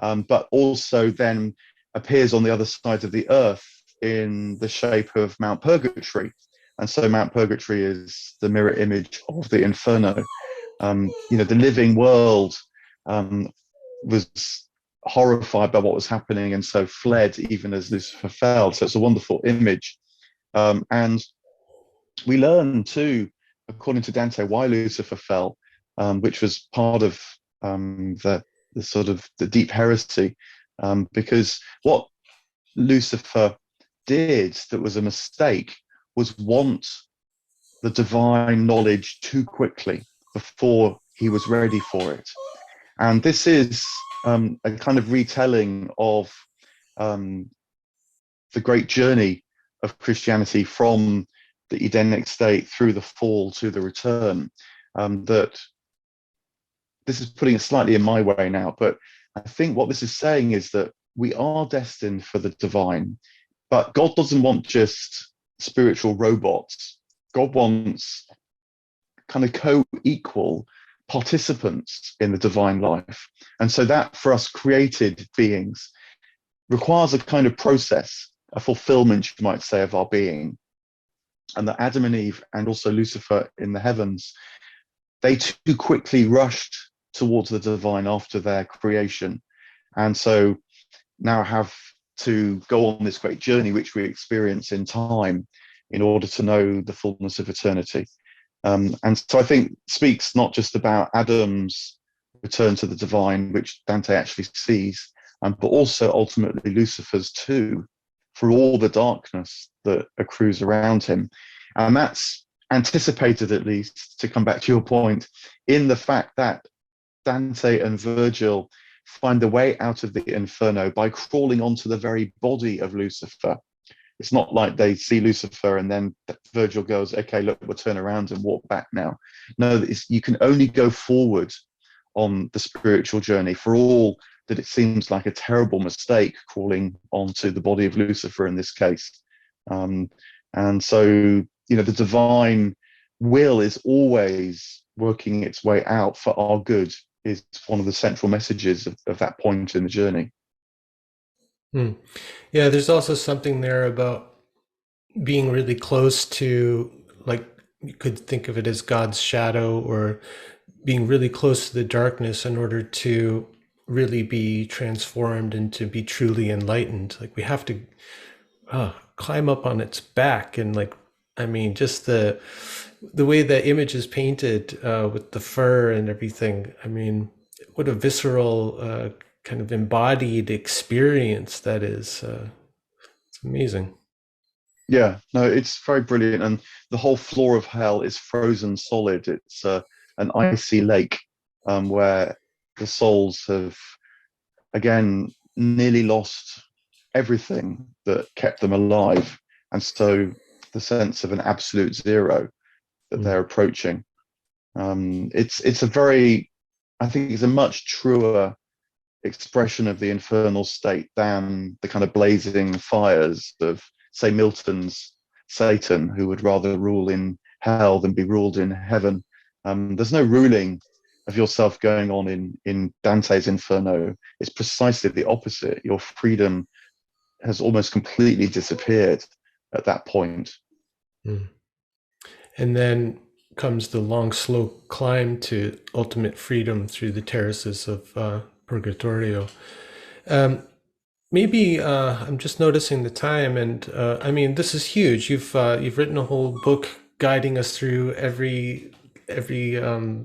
but also then appears on the other side of the earth in the shape of Mount Purgatory. And so Mount Purgatory is the mirror image of the Inferno. The living world was horrified by what was happening, and so fled even as Lucifer fell. So it's a wonderful image. And we learn too, according to Dante, why Lucifer fell, which was part of the sort of the deep heresy, because what Lucifer did that was a mistake was want the divine knowledge too quickly before he was ready for it. And this is a kind of retelling of um, the great journey of Christianity from the Edenic state through the fall to the return. That this is putting it slightly in my way now, but I think what this is saying is that we are destined for the divine, but God doesn't want just spiritual robots. God wants kind of co-equal participants in the divine life. And so that for us created beings requires a kind of process, a fulfillment, you might say, of our being. And that Adam and Eve, and also Lucifer in the heavens, they too quickly rushed towards the divine after their creation. And so now have to go on this great journey, which we experience in time, in order to know the fullness of eternity. And so I think speaks not just about Adam's return to the divine, which Dante actually sees, but also ultimately Lucifer's too, for all the darkness that accrues around him. And that's anticipated, at least, to come back to your point, in the fact that Dante and Virgil find the way out of the Inferno by crawling onto the very body of Lucifer. It's not like they see Lucifer and then Virgil goes, okay, look, we'll turn around and walk back now. No, you can only go forward on the spiritual journey, for all that it seems like a terrible mistake crawling onto the body of Lucifer in this case. And so, the divine will is always working its way out for our good, is one of the central messages of that point in the journey. Hmm. Yeah, there's also something there about being really close to, like, you could think of it as God's shadow, or being really close to the darkness in order to really be transformed and to be truly enlightened. Like, we have to climb up on its back, and like, I mean, just the way the image is painted, with the fur and everything. I mean, what a visceral, kind of embodied experience that is. It's amazing. Yeah, no, it's very brilliant. And the whole floor of hell is frozen solid. It's an icy lake, where the souls have again nearly lost everything that kept them alive, and so the sense of an absolute zero that Mm. they're approaching. It's a very, I think it's a much truer expression of the infernal state than the kind of blazing fires of, say, Milton's Satan, who would rather rule in hell than be ruled in heaven. There's no ruling of yourself going on in Dante's Inferno. It's precisely the opposite. Your freedom has almost completely disappeared at that point. Mm. And then comes the long, slow climb to ultimate freedom through the terraces of Purgatorio. Um, Maybe I'm just noticing the time, and I mean, this is huge. You've written a whole book guiding us through every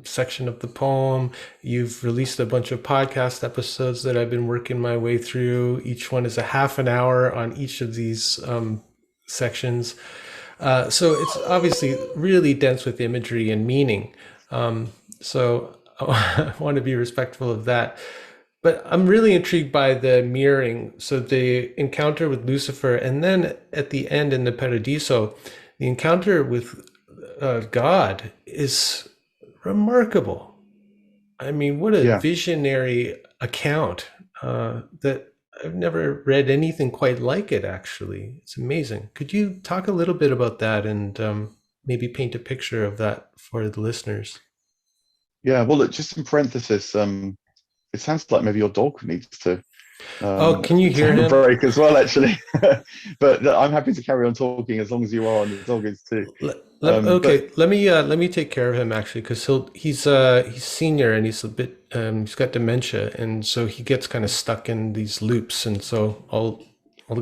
section of the poem. You've released a bunch of podcast episodes that I've been working my way through. Each one is a half an hour on each of these sections. So it's obviously really dense with imagery and meaning. So I want to be respectful of that. But I'm really intrigued by the mirroring. So the encounter with Lucifer, and then at the end in the Paradiso, the encounter with God is remarkable. I mean, what a Yeah, visionary account that I've never read anything quite like it, actually. It's amazing. Could you talk a little bit about that and maybe paint a picture of that for the listeners? yeah. Well, look, just in parenthesis, it sounds like maybe your dog needs to Oh, can you hear take a him? break as well, actually. But I'm happy to carry on talking as long as you are, and the dog is too. But Okay, let me take care of him actually, because he's senior and he's a bit he's got dementia, and so he gets kind of stuck in these loops, and so I'll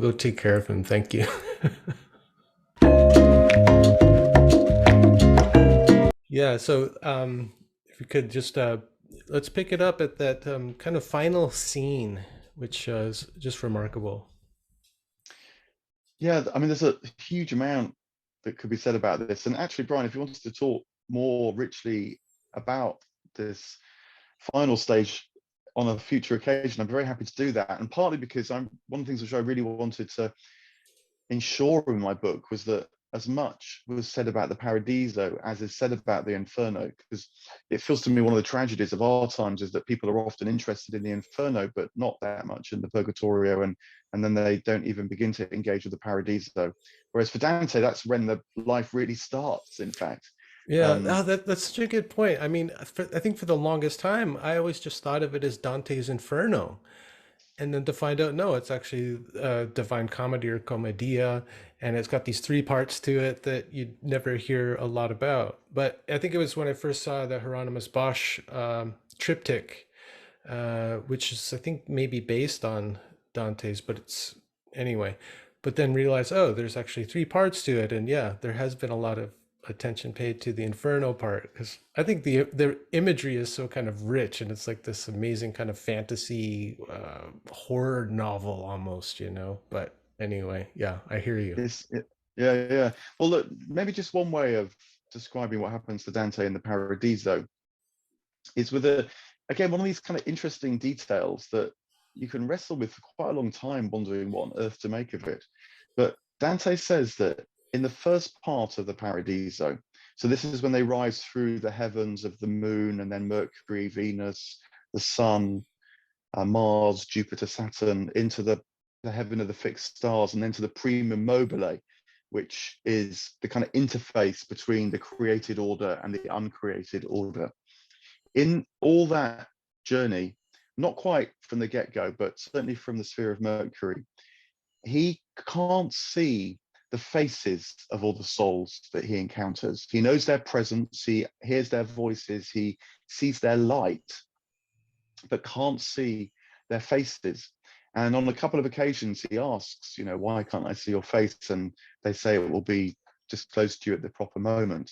go take care of him. Thank you. Yeah, so if we could just let's pick it up at that kind of final scene, which is just remarkable. yeah, I mean, there's a huge amount that could be said about this. And actually, Brian, if you wanted to talk more richly about this final stage on a future occasion, I'm very happy to do that. And partly because I'm one of the things which I really wanted to ensure in my book was that as much was said about the Paradiso as is said about the Inferno, because it feels to me one of the tragedies of our times is that people are often interested in the Inferno, but not that much in the Purgatorio, and then they don't even begin to engage with the Paradiso. Whereas for Dante, that's when the life really starts, in fact. Yeah, Um, oh, that's such a good point. I mean, I think for the longest time, I always just thought of it as Dante's Inferno. And then to find out, no, it's actually Divine Comedy or Commedia, and it's got these three parts to it that you'd never hear a lot about. But I think it was when I first saw the Hieronymus Bosch triptych, which is I think maybe based on Dante's, but it's anyway. But then realize, oh, there's actually three parts to it, and yeah, there has been a lot of attention paid to the Inferno part because I think the imagery is so kind of rich, and it's like this amazing kind of fantasy horror novel almost, you know. But anyway, yeah, I hear you. it's it, yeah, yeah. Well, look, maybe just one way of describing what happens to Dante in the Paradiso is with a, again, one of these kind of interesting details that you can wrestle with for quite a long time, wondering what on earth to make of it. But Dante says that in the first part of the Paradiso, so this is when they rise through the heavens of the moon and then Mercury, Venus, the sun, Mars, Jupiter, Saturn, into the heaven of the fixed stars, and then to the primum mobile, which is the kind of interface between the created order and the uncreated order. In all that journey, not quite from the get-go, but certainly from the sphere of Mercury, he can't see the faces of all the souls that he encounters. He knows their presence, he hears their voices, he sees their light, but can't see their faces. And on a couple of occasions, he asks, you know, why can't I see your face? And they say it will be disclosed to you at the proper moment.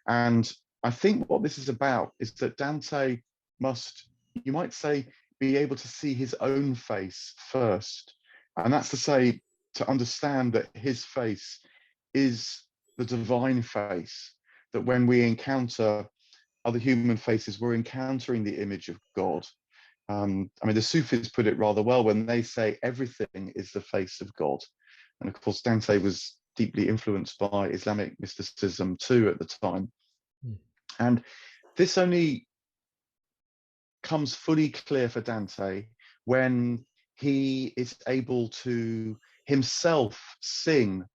And I think what this is about is that Dante must, you might say, be able to see his own face first. And that's to say, to understand that his face is the divine face, that when we encounter other human faces, we're encountering the image of God. I mean, the Sufis put it rather well when they say everything is the face of God. And of course, Dante was deeply influenced by Islamic mysticism too at the time. And this only comes fully clear for Dante when he is able to himself sing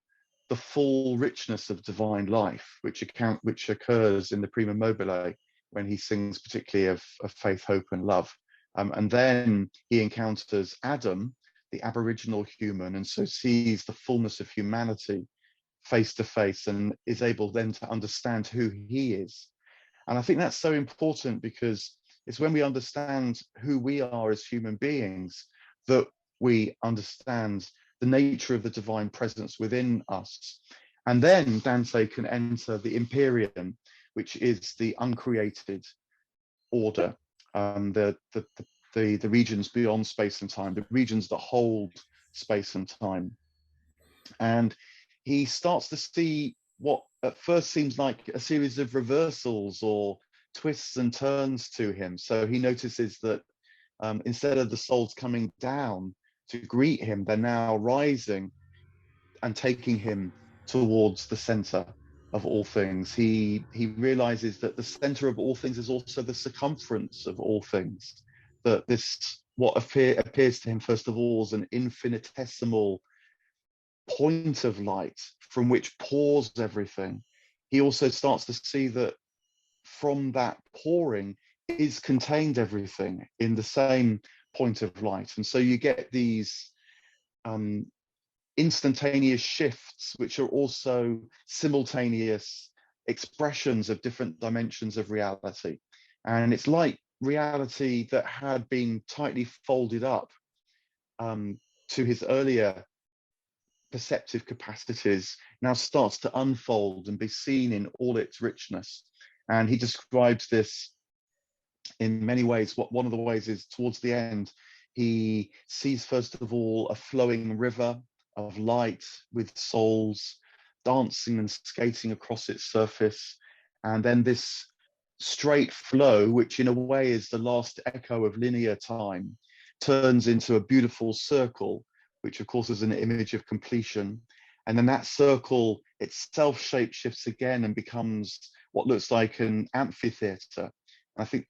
the full richness of divine life, which occurs in the Prima Mobile when he sings particularly of faith, hope, and love. And then he encounters Adam, the aboriginal human, and so sees the fullness of humanity face to face and is able then to understand who he is. And I think that's so important because it's when we understand who we are as human beings that we understand the nature of the divine presence within us. And then Dante can enter the Empyrean, which is the uncreated order, the regions beyond space and time, the regions that hold space and time. And he starts to see what at first seems like a series of reversals or twists and turns to him. So he notices that instead of the souls coming down to greet him, they're now rising and taking him towards the center of all things. He realizes that the center of all things is also the circumference of all things, that this what appears to him first of all as an infinitesimal point of light from which pours everything. He also starts to see that from that pouring is contained everything in the same point of light. And so you get these instantaneous shifts, which are also simultaneous expressions of different dimensions of reality. And it's like reality that had been tightly folded up to his earlier perceptive capacities now starts to unfold and be seen in all its richness. And he describes this in many ways. One of the ways is towards the end, he sees first of all a flowing river of light with souls dancing and skating across its surface. And then this straight flow, which in a way is the last echo of linear time, turns into a beautiful circle, which of course is an image of completion. And then that circle itself shapeshifts again and becomes what looks like an amphitheater. And I think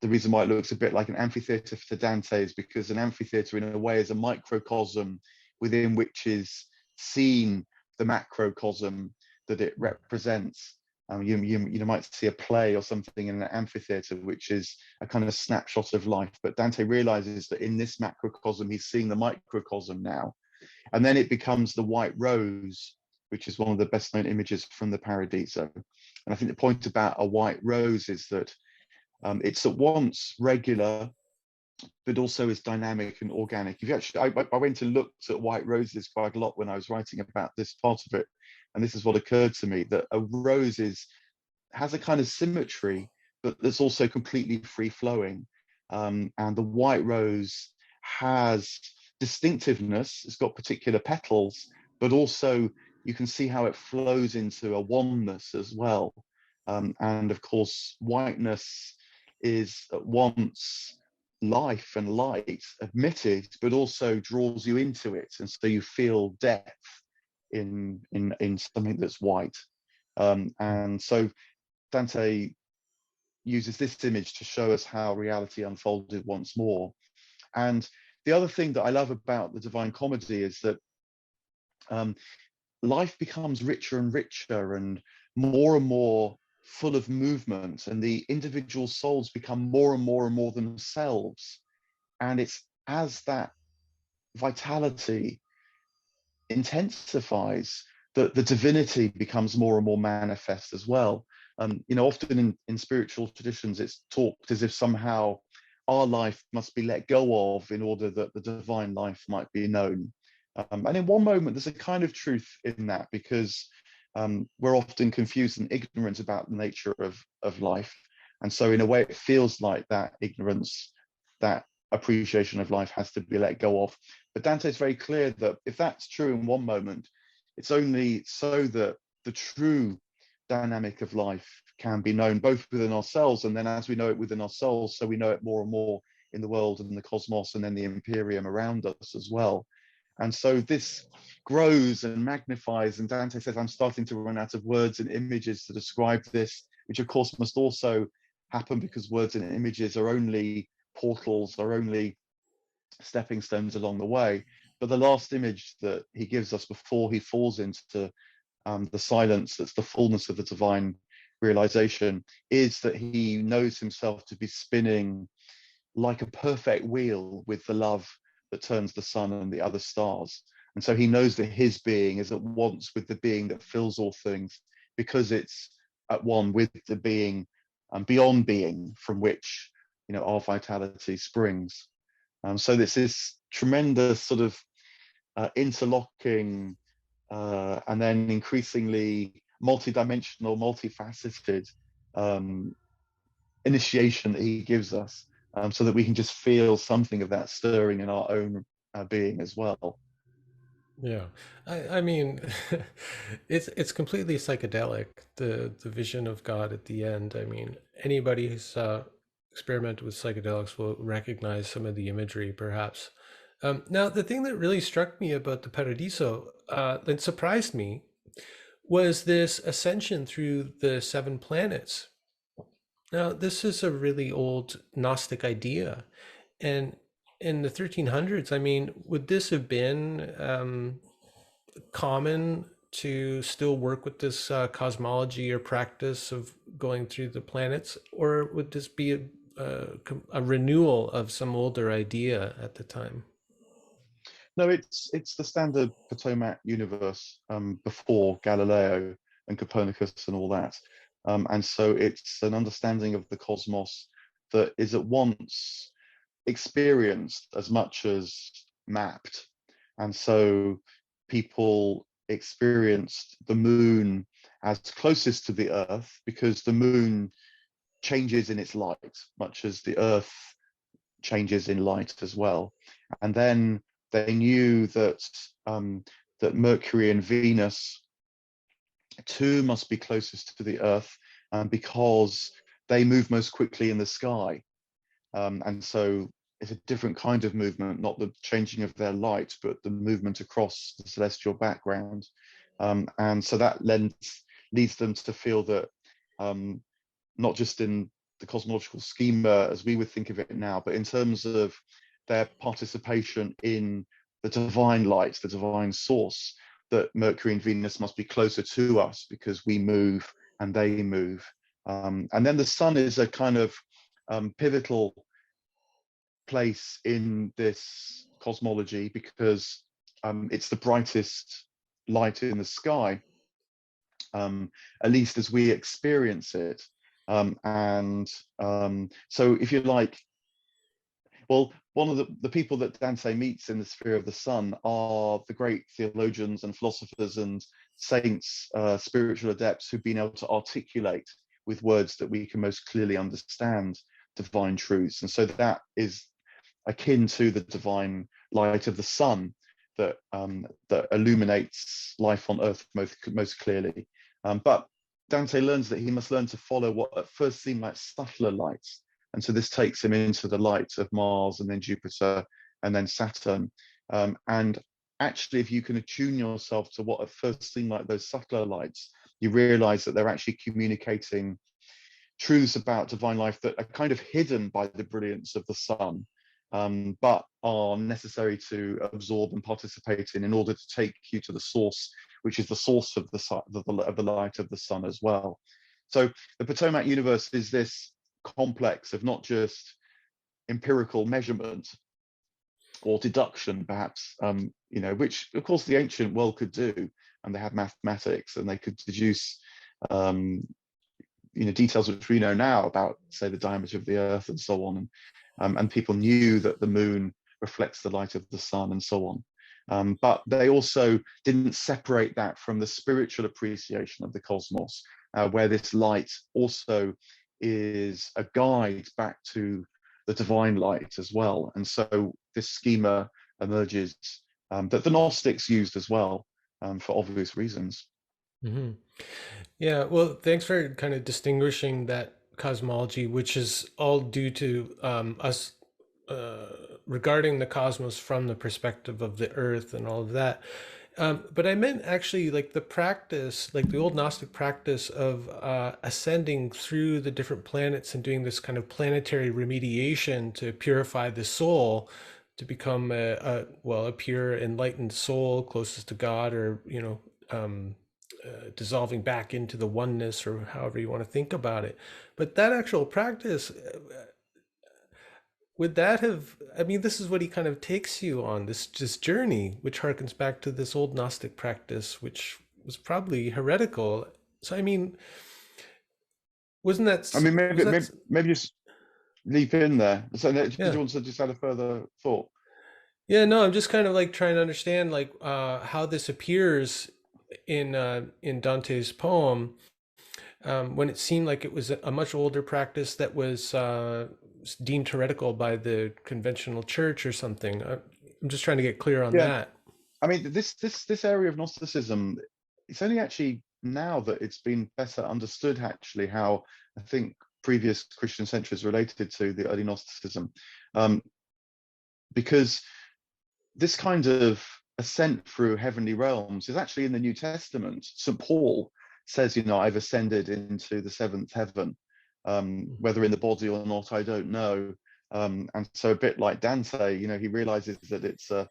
the reason why it looks a bit like an amphitheater to Dante is because an amphitheater in a way is a microcosm within which is seen the macrocosm that it represents. You might see a play or something in an amphitheater, which is a kind of snapshot of life. But Dante realizes that in this macrocosm, he's seeing the microcosm now. And then it becomes the white rose, which is one of the best known images from the Paradiso. And I think the point about a white rose is that it's at once regular, but also is dynamic and organic. If you actually, I went and looked at white roses quite a lot when I was writing about this part of it. And this is what occurred to me, that a rose has a kind of symmetry, but that's also completely free flowing. And the white rose has distinctiveness. It's got particular petals, but also you can see how it flows into a oneness as well. And of course, whiteness is at once life and light admitted, but also draws you into it. And so you feel depth in something that's white. And so Dante uses this image to show us how reality unfolded once more. And the other thing that I love about the Divine Comedy is that life becomes richer and richer and more full of movement, and the individual souls become more and more themselves. And it's as that vitality intensifies that the divinity becomes more and more manifest as well. Often in spiritual traditions, it's talked as if somehow our life must be let go of in order that the divine life might be known. And in one moment, there's a kind of truth in that, because we're often confused and ignorant about the nature of life. And so in a way, it feels like that ignorance, that appreciation of life has to be let go of. But Dante is very clear that if that's true in one moment, it's only so that the true dynamic of life can be known both within ourselves, and then as we know it within ourselves, so we know it more and more in the world and the cosmos, and then the Imperium around us as well. And so this grows and magnifies. And Dante says, I'm starting to run out of words and images to describe this, which of course must also happen because words and images are only portals, are only stepping stones along the way. But the last image that he gives us before he falls into the silence, that's the fullness of the divine realization, is that he knows himself to be spinning like a perfect wheel with the love that turns the sun and the other stars. And so he knows that his being is at once with the being that fills all things, because it's at one with the being beyond being, from which our vitality springs. So this is tremendous sort of interlocking and then increasingly multidimensional, multifaceted initiation that he gives us, so that we can just feel something of that stirring in our own being as well. Yeah, I mean, it's completely psychedelic. The vision of God at the end. I mean, anybody who's experimented with psychedelics will recognize some of the imagery, perhaps. Now, the thing that really struck me about the Paradiso, that surprised me, was this ascension through the seven planets. Now, this is a really old Gnostic idea, and in the 1300s, I mean, would this have been common to still work with this cosmology or practice of going through the planets, or would this be a renewal of some older idea at the time? No, it's the standard Potomac universe before Galileo and Copernicus and all that. And so it's an understanding of the cosmos that is at once experienced as much as mapped. And so people experienced the moon as closest to the earth because the moon changes in its light, much as the earth changes in light as well. And then they knew that that Mercury and Venus too must be closest to the earth, because they move most quickly in the sky. And so it's a different kind of movement, not the changing of their light, but the movement across the celestial background. And so that leads them to feel that, not just in the cosmological schema as we would think of it now, but in terms of their participation in the divine light, the divine source, that Mercury and Venus must be closer to us because we move and they move. And then the sun is a kind of pivotal place in this cosmology because it's the brightest light in the sky, at least as we experience it. And so, if you like, well, one of the people that Dante meets in the sphere of the sun are the great theologians and philosophers and saints, spiritual adepts who've been able to articulate with words that we can most clearly understand divine truths. And so that is akin to the divine light of the sun that that illuminates life on earth most clearly. But Dante learns that he must learn to follow what at first seem like subtler lights. And so this takes him into the light of Mars and then Jupiter and then Saturn. And actually, if you can attune yourself to what at first seem like those subtler lights, you realize that they're actually communicating truths about divine life that are kind of hidden by the brilliance of the sun, but are necessary to absorb and participate in order to take you to the source, which is the source of the light of the sun as well. So the Potomac universe is this complex of not just empirical measurement or deduction, perhaps, which of course the ancient world could do, and they had mathematics and they could deduce details which we know now about, say, the diameter of the earth and so on, and people knew that the moon reflects the light of the sun and so on, but they also didn't separate that from the spiritual appreciation of the cosmos, where this light also is a guide back to the divine light as well. And so this schema emerges, that the Gnostics used as well, for obvious reasons. Hmm. Yeah, well, thanks for kind of distinguishing that cosmology, which is all due to us regarding the cosmos from the perspective of the earth and all of that. But I meant actually like the practice, like the old Gnostic practice of ascending through the different planets and doing this kind of planetary remediation to purify the soul to become a pure enlightened soul closest to God, or dissolving back into the oneness, or however you want to think about it. But that actual practice, would that have, I mean, this is what he kind of takes you on, this journey, which harkens back to this old Gnostic practice, which was probably heretical. So, I mean, wasn't that, I mean, was that, maybe just leap in there. So, did yeah. you want to just add a further thought? Yeah, no, I'm just kind of like trying to understand like how this appears in Dante's poem, when it seemed like it was a much older practice that was deemed heretical by the conventional church or something. I'm just trying to get clear on Yeah, that. I mean, this area of Gnosticism, it's only actually now that it's been better understood. Actually, how I think previous Christian centuries related to the early Gnosticism, um, because this kind of ascent through heavenly realms is actually in the New Testament. St. Paul says, I've ascended into the seventh heaven. Whether in the body or not, I don't know. And so, a bit like Dante, he realizes that it's a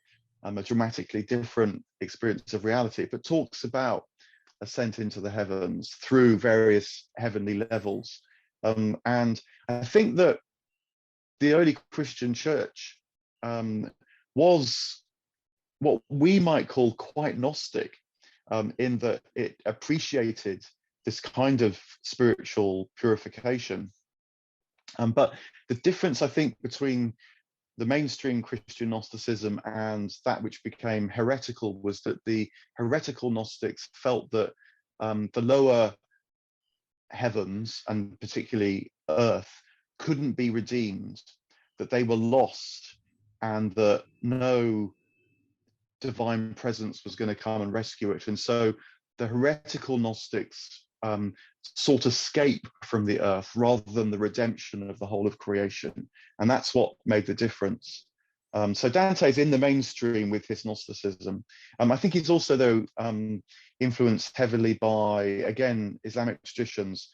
dramatically different experience of reality, but talks about ascent into the heavens through various heavenly levels. And I think that the early Christian church was what we might call quite Gnostic, in that it appreciated this kind of spiritual purification. But the difference, I think, between the mainstream Christian Gnosticism and that which became heretical was that the heretical Gnostics felt that the lower heavens, and particularly earth, couldn't be redeemed, that they were lost, and that no divine presence was going to come and rescue it. And so the heretical Gnostics sought escape from the earth rather than the redemption of the whole of creation. And that's what made the difference. So Dante's in the mainstream with his Gnosticism. I think he's also, though, influenced heavily by, again, Islamic traditions,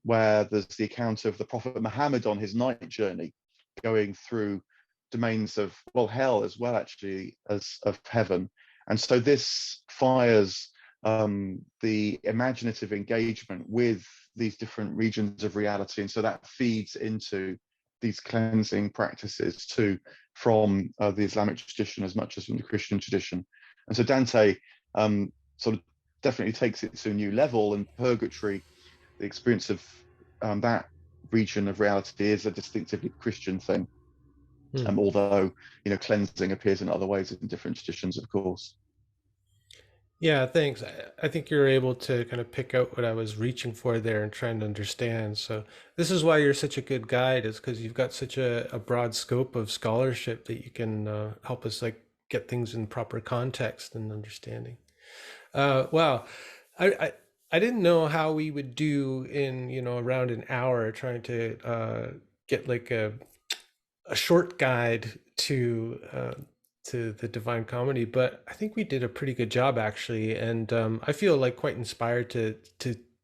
where there's the account of the Prophet Muhammad on his night journey, going through domains of, well, hell as well, actually, as of heaven. And so this fires the imaginative engagement with these different regions of reality. And so that feeds into these cleansing practices too, from the Islamic tradition as much as from the Christian tradition. And so Dante sort of definitely takes it to a new level, and purgatory, the experience of that region of reality, is a distinctively Christian thing. Hmm. Although, cleansing appears in other ways in different traditions, of course. Yeah, thanks. I think you're able to kind of pick out what I was reaching for there and trying to understand. So this is why you're such a good guide, is because you've got such a broad scope of scholarship that you can help us like get things in proper context and understanding. Wow. I I didn't know how we would do in, around an hour trying to get like a short guide to the Divine Comedy, but I think we did a pretty good job actually, and I feel like quite inspired to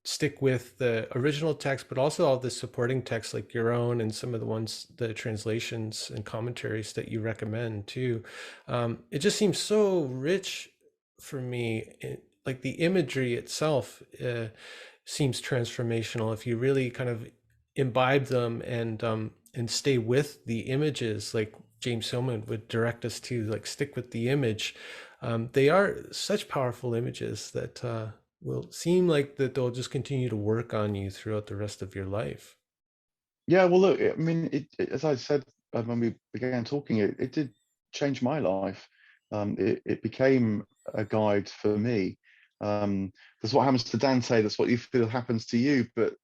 stick with the original text, but also all the supporting texts like your own and some of the ones, the translations and commentaries that you recommend too. It just seems so rich for me. Like the imagery itself seems transformational if you really kind of imbibe them and stay with the images, like James Hillman would direct us to, like stick with the image. They are such powerful images that will seem like that they'll just continue to work on you throughout the rest of your life. Yeah, well, look, I mean, as I said when we began talking, it did change my life. It became a guide for me. That's what happens to Dante. That's what you feel happens to you. But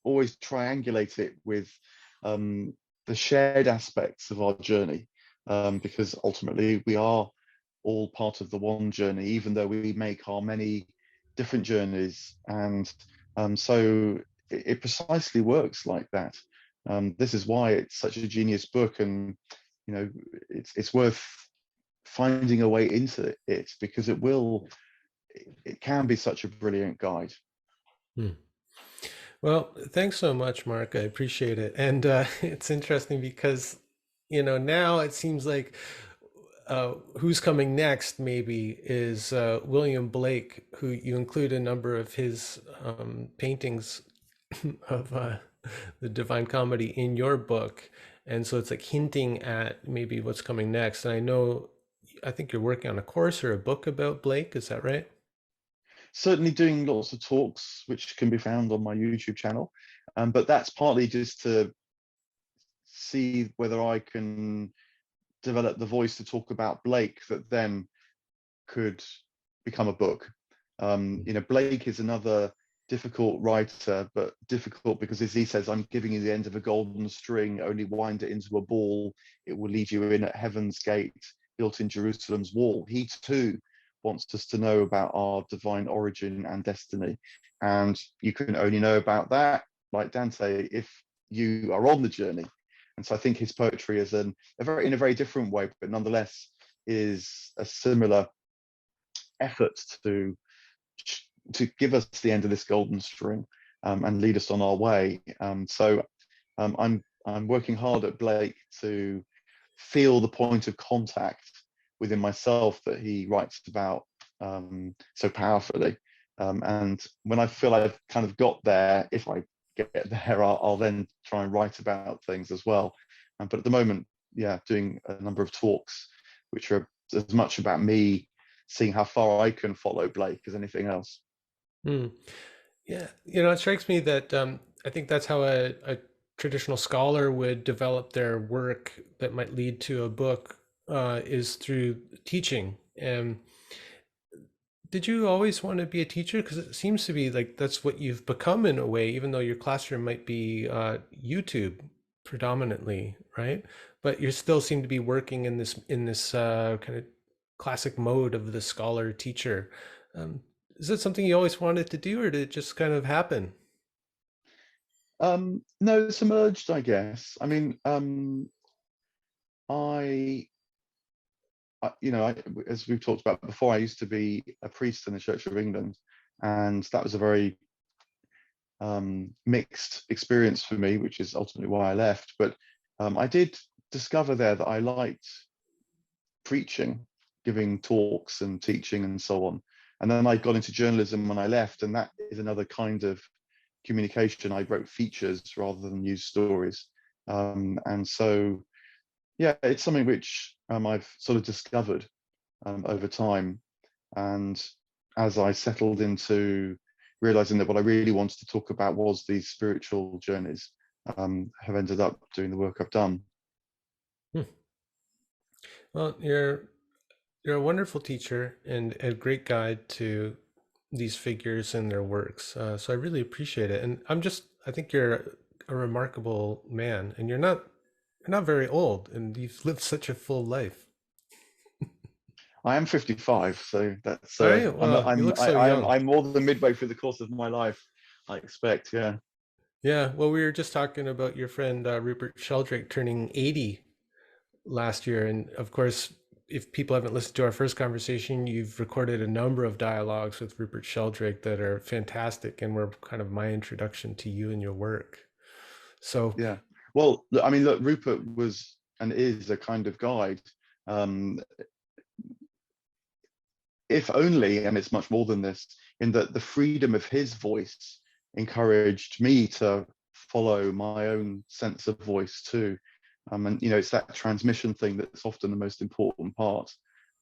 always triangulate it with the shared aspects of our journey, because ultimately we are all part of the one journey, even though we make our many different journeys. And so it precisely works like that. This is why it's such a genius book, and it's worth finding a way into it, because it can be such a brilliant guide. Hmm. Well, thanks so much, Mark. I appreciate it. And it's interesting because, now it seems like who's coming next maybe is William Blake, who you include a number of his paintings of the Divine Comedy in your book. And so it's like hinting at maybe what's coming next. And I think you're working on a course or a book about Blake. Is that right? Certainly doing lots of talks, which can be found on my YouTube channel. But that's partly just to see whether I can develop the voice to talk about Blake that then could become a book. Blake is another difficult writer, but difficult because, as he says, I'm giving you the end of a golden string, only wind it into a ball. It will lead you in at heaven's gate, built in Jerusalem's wall. He too wants us to know about our divine origin and destiny. And you can only know about that, like Dante, if you are on the journey. And so I think his poetry is in a very different way, but nonetheless is a similar effort to give us the end of this golden string, and lead us on our way. I'm working hard at Blake to feel the point of contact within myself that he writes about so powerfully. And when I feel I've kind of got there, if I get there, I'll then try and write about things as well. But at the moment, yeah, doing a number of talks, which are as much about me seeing how far I can follow Blake as anything else. Hmm. Yeah, it strikes me that I think that's how a traditional scholar would develop their work that might lead to a book is through teaching. And did you always want to be a teacher? Because it seems to be like that's what you've become in a way, even though your classroom might be YouTube predominantly, right? But you still seem to be working in this kind of classic mode of the scholar teacher. Um, is that something you always wanted to do, or did it just kind of happen? No, it's emerged, I guess. I mean, I, as we've talked about before, I used to be a priest in the Church of England, and that was a very mixed experience for me, which is ultimately why I left. But I did discover there that I liked preaching, giving talks and teaching and so on. And then I got into journalism when I left, and that is another kind of communication. I wrote features rather than news stories. And so, yeah, it's something which I've sort of discovered over time. And as I settled into realizing that what I really wanted to talk about was these spiritual journeys, have ended up doing the work I've done. Hmm. Well, you're a wonderful teacher and a great guide to these figures and their works. So I really appreciate it. And I think you're a remarkable man, and you're not very old, and you've lived such a full life. I am 55, so that's All right. Well, you look so young. I'm more than midway through the course of my life, I expect. Yeah, Yeah. Well, we were just talking about your friend Rupert Sheldrake turning 80 last year, and of course, if people haven't listened to our first conversation, you've recorded a number of dialogues with Rupert Sheldrake that are fantastic and were kind of my introduction to you and your work. So, yeah. Well, I mean, look, Rupert was and is a kind of guide. Um, if only, and it's much more than this, in that the freedom of his voice encouraged me to follow my own sense of voice too. And it's that transmission thing that's often the most important part.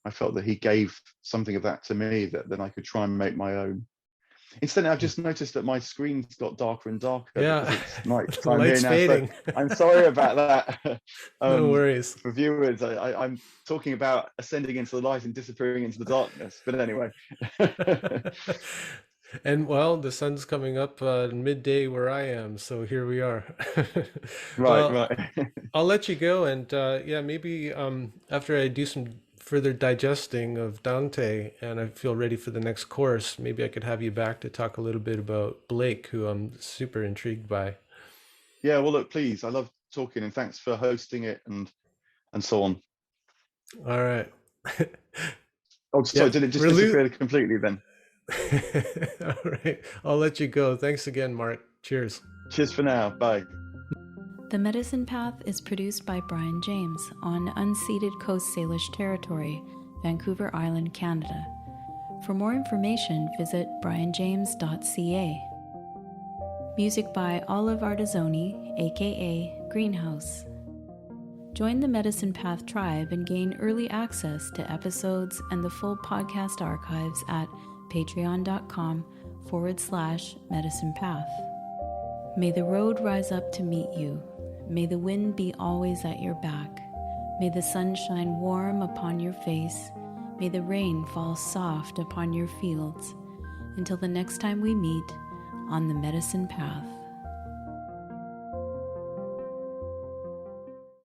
I felt that he gave something of that to me that then I could try and make my own. Instead, I've just noticed that my screen's got darker and darker because yeah, it's night the time here light's now. So fading. I'm sorry about that. No worries. For viewers, I'm talking about ascending into the light and disappearing into the darkness. But anyway. And well, the sun's coming up midday where I am, so here we are. Right, Well, right. I'll let you go, and yeah, maybe after I do some further digesting of Dante and I feel ready for the next course, maybe I could have you back to talk a little bit about Blake, who I'm super intrigued by. Yeah, well, look, please, I love talking and thanks for hosting it. And and so on. All right. Oh, sorry, Yeah, did it just we're disappear completely then? All right. I'll let you go. Thanks again, Mark. Cheers. Cheers for now. Bye. The Medicine Path is produced by Brian James on unceded Coast Salish territory, Vancouver Island, Canada. For more information, visit brianjames.ca. Music by Olive Artesoni, aka Greenhouse. Join the Medicine Path tribe and gain early access to episodes and the full podcast archives at patreon.com/Medicine Path. May the road rise up to meet you. May the wind be always at your back. May the sun shine warm upon your face. May the rain fall soft upon your fields. Until the next time we meet on the Medicine Path.